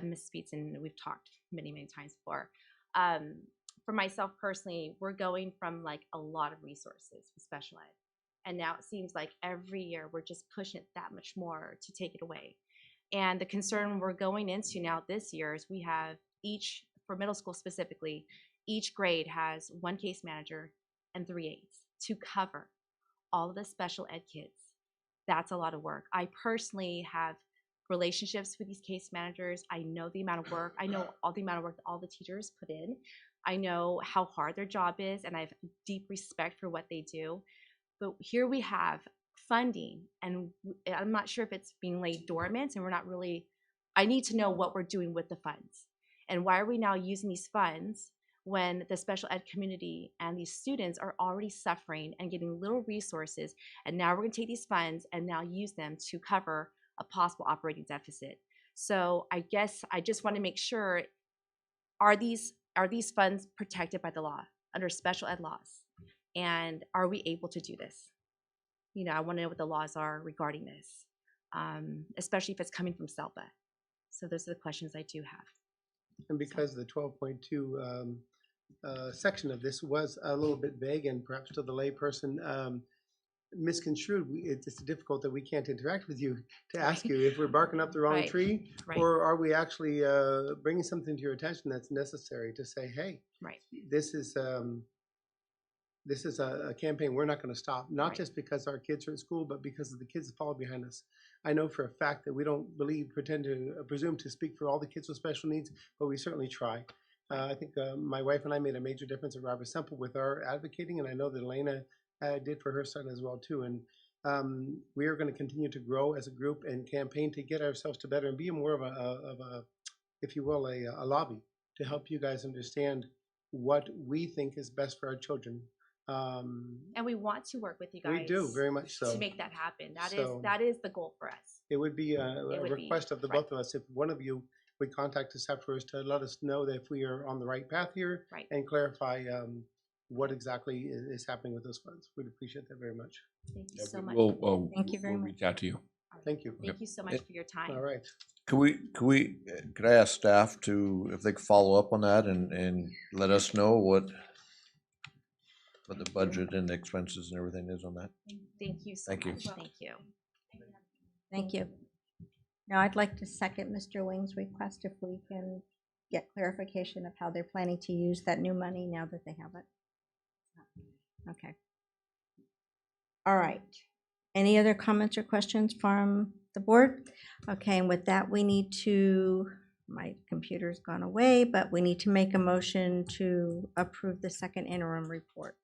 Ms. Speets and we've talked many times before. For myself personally, we're going from like a lot of resources with special ed. And now it seems like every year we're just pushing it that much more to take it away. And the concern we're going into now this year is we have each, for middle school specifically, each grade has one case manager and 3 aides to cover all of the special ed kids. That's a lot of work. I personally have relationships with these case managers. I know the amount of work. I know all the amount of work that all the teachers put in. I know how hard their job is, and I have deep respect for what they do. But here we have funding, and I'm not sure if it's being laid dormant, and we're not really, I need to know what we're doing with the funds. And why are we now using these funds when the special ed community and these students are already suffering and getting little resources, and now we're going to take these funds and now use them to cover a possible operating deficit. So I guess I just want to make sure, are these funds protected by the law under special ed laws? And are we able to do this? You know, I want to know what the laws are regarding this, especially if it's coming from SELPA. So those are the questions I do have. And because the 12.2 section of this was a little bit vague and perhaps to the layperson misconstrued, it's difficult that we can't interact with you to ask you if we're barking up the wrong tree, or are we actually bringing something to your attention that's necessary to say, hey, this is a campaign we're not going to stop, not just because our kids are at school, but because of the kids that follow behind us. I know for a fact that we don't presume to speak for all the kids with special needs, but we certainly try. I think my wife and I made a major difference at Robert Semple with our advocating, and I know that Elena did for her son as well too. And we are going to continue to grow as a group and campaign to get ourselves to better and be more of a if you will, a lobby to help you guys understand what we think is best for our children. And we want to work with you guys. We do, very much so. To make that happen. That is the goal for us. It would be a request of the both of us if one of you would contact us afterwards to let us know that if we are on the right path here and clarify what exactly is happening with those funds. We'd appreciate that very much. Thank you so much. Thank you very much. We'll reach out to you. Thank you. Thank you so much for your time. All right. Could I ask staff to, if they could follow up on that and let us know what the budget and the expenses and everything is on that? Thank you so Thank you. much. Thank you. Thank you. Now I'd like to second Mr. Wing's request if we can get clarification of how they're planning to use that new money now that they have it. Okay. All right. Any other comments or questions from the board? Okay, and with that, we need to, my computer's gone away, but we need to make a motion to approve the second interim report.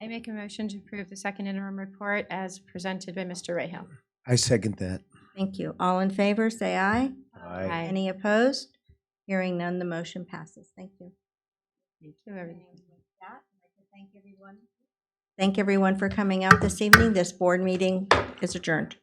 I make a motion to approve the second interim report as presented by Mr. Rahal. I second that. Thank you. All in favor, say aye. Aye. Any opposed? Hearing none, the motion passes. Thank you. Thank you, everyone. Thank everyone for coming out this evening. This board meeting is adjourned.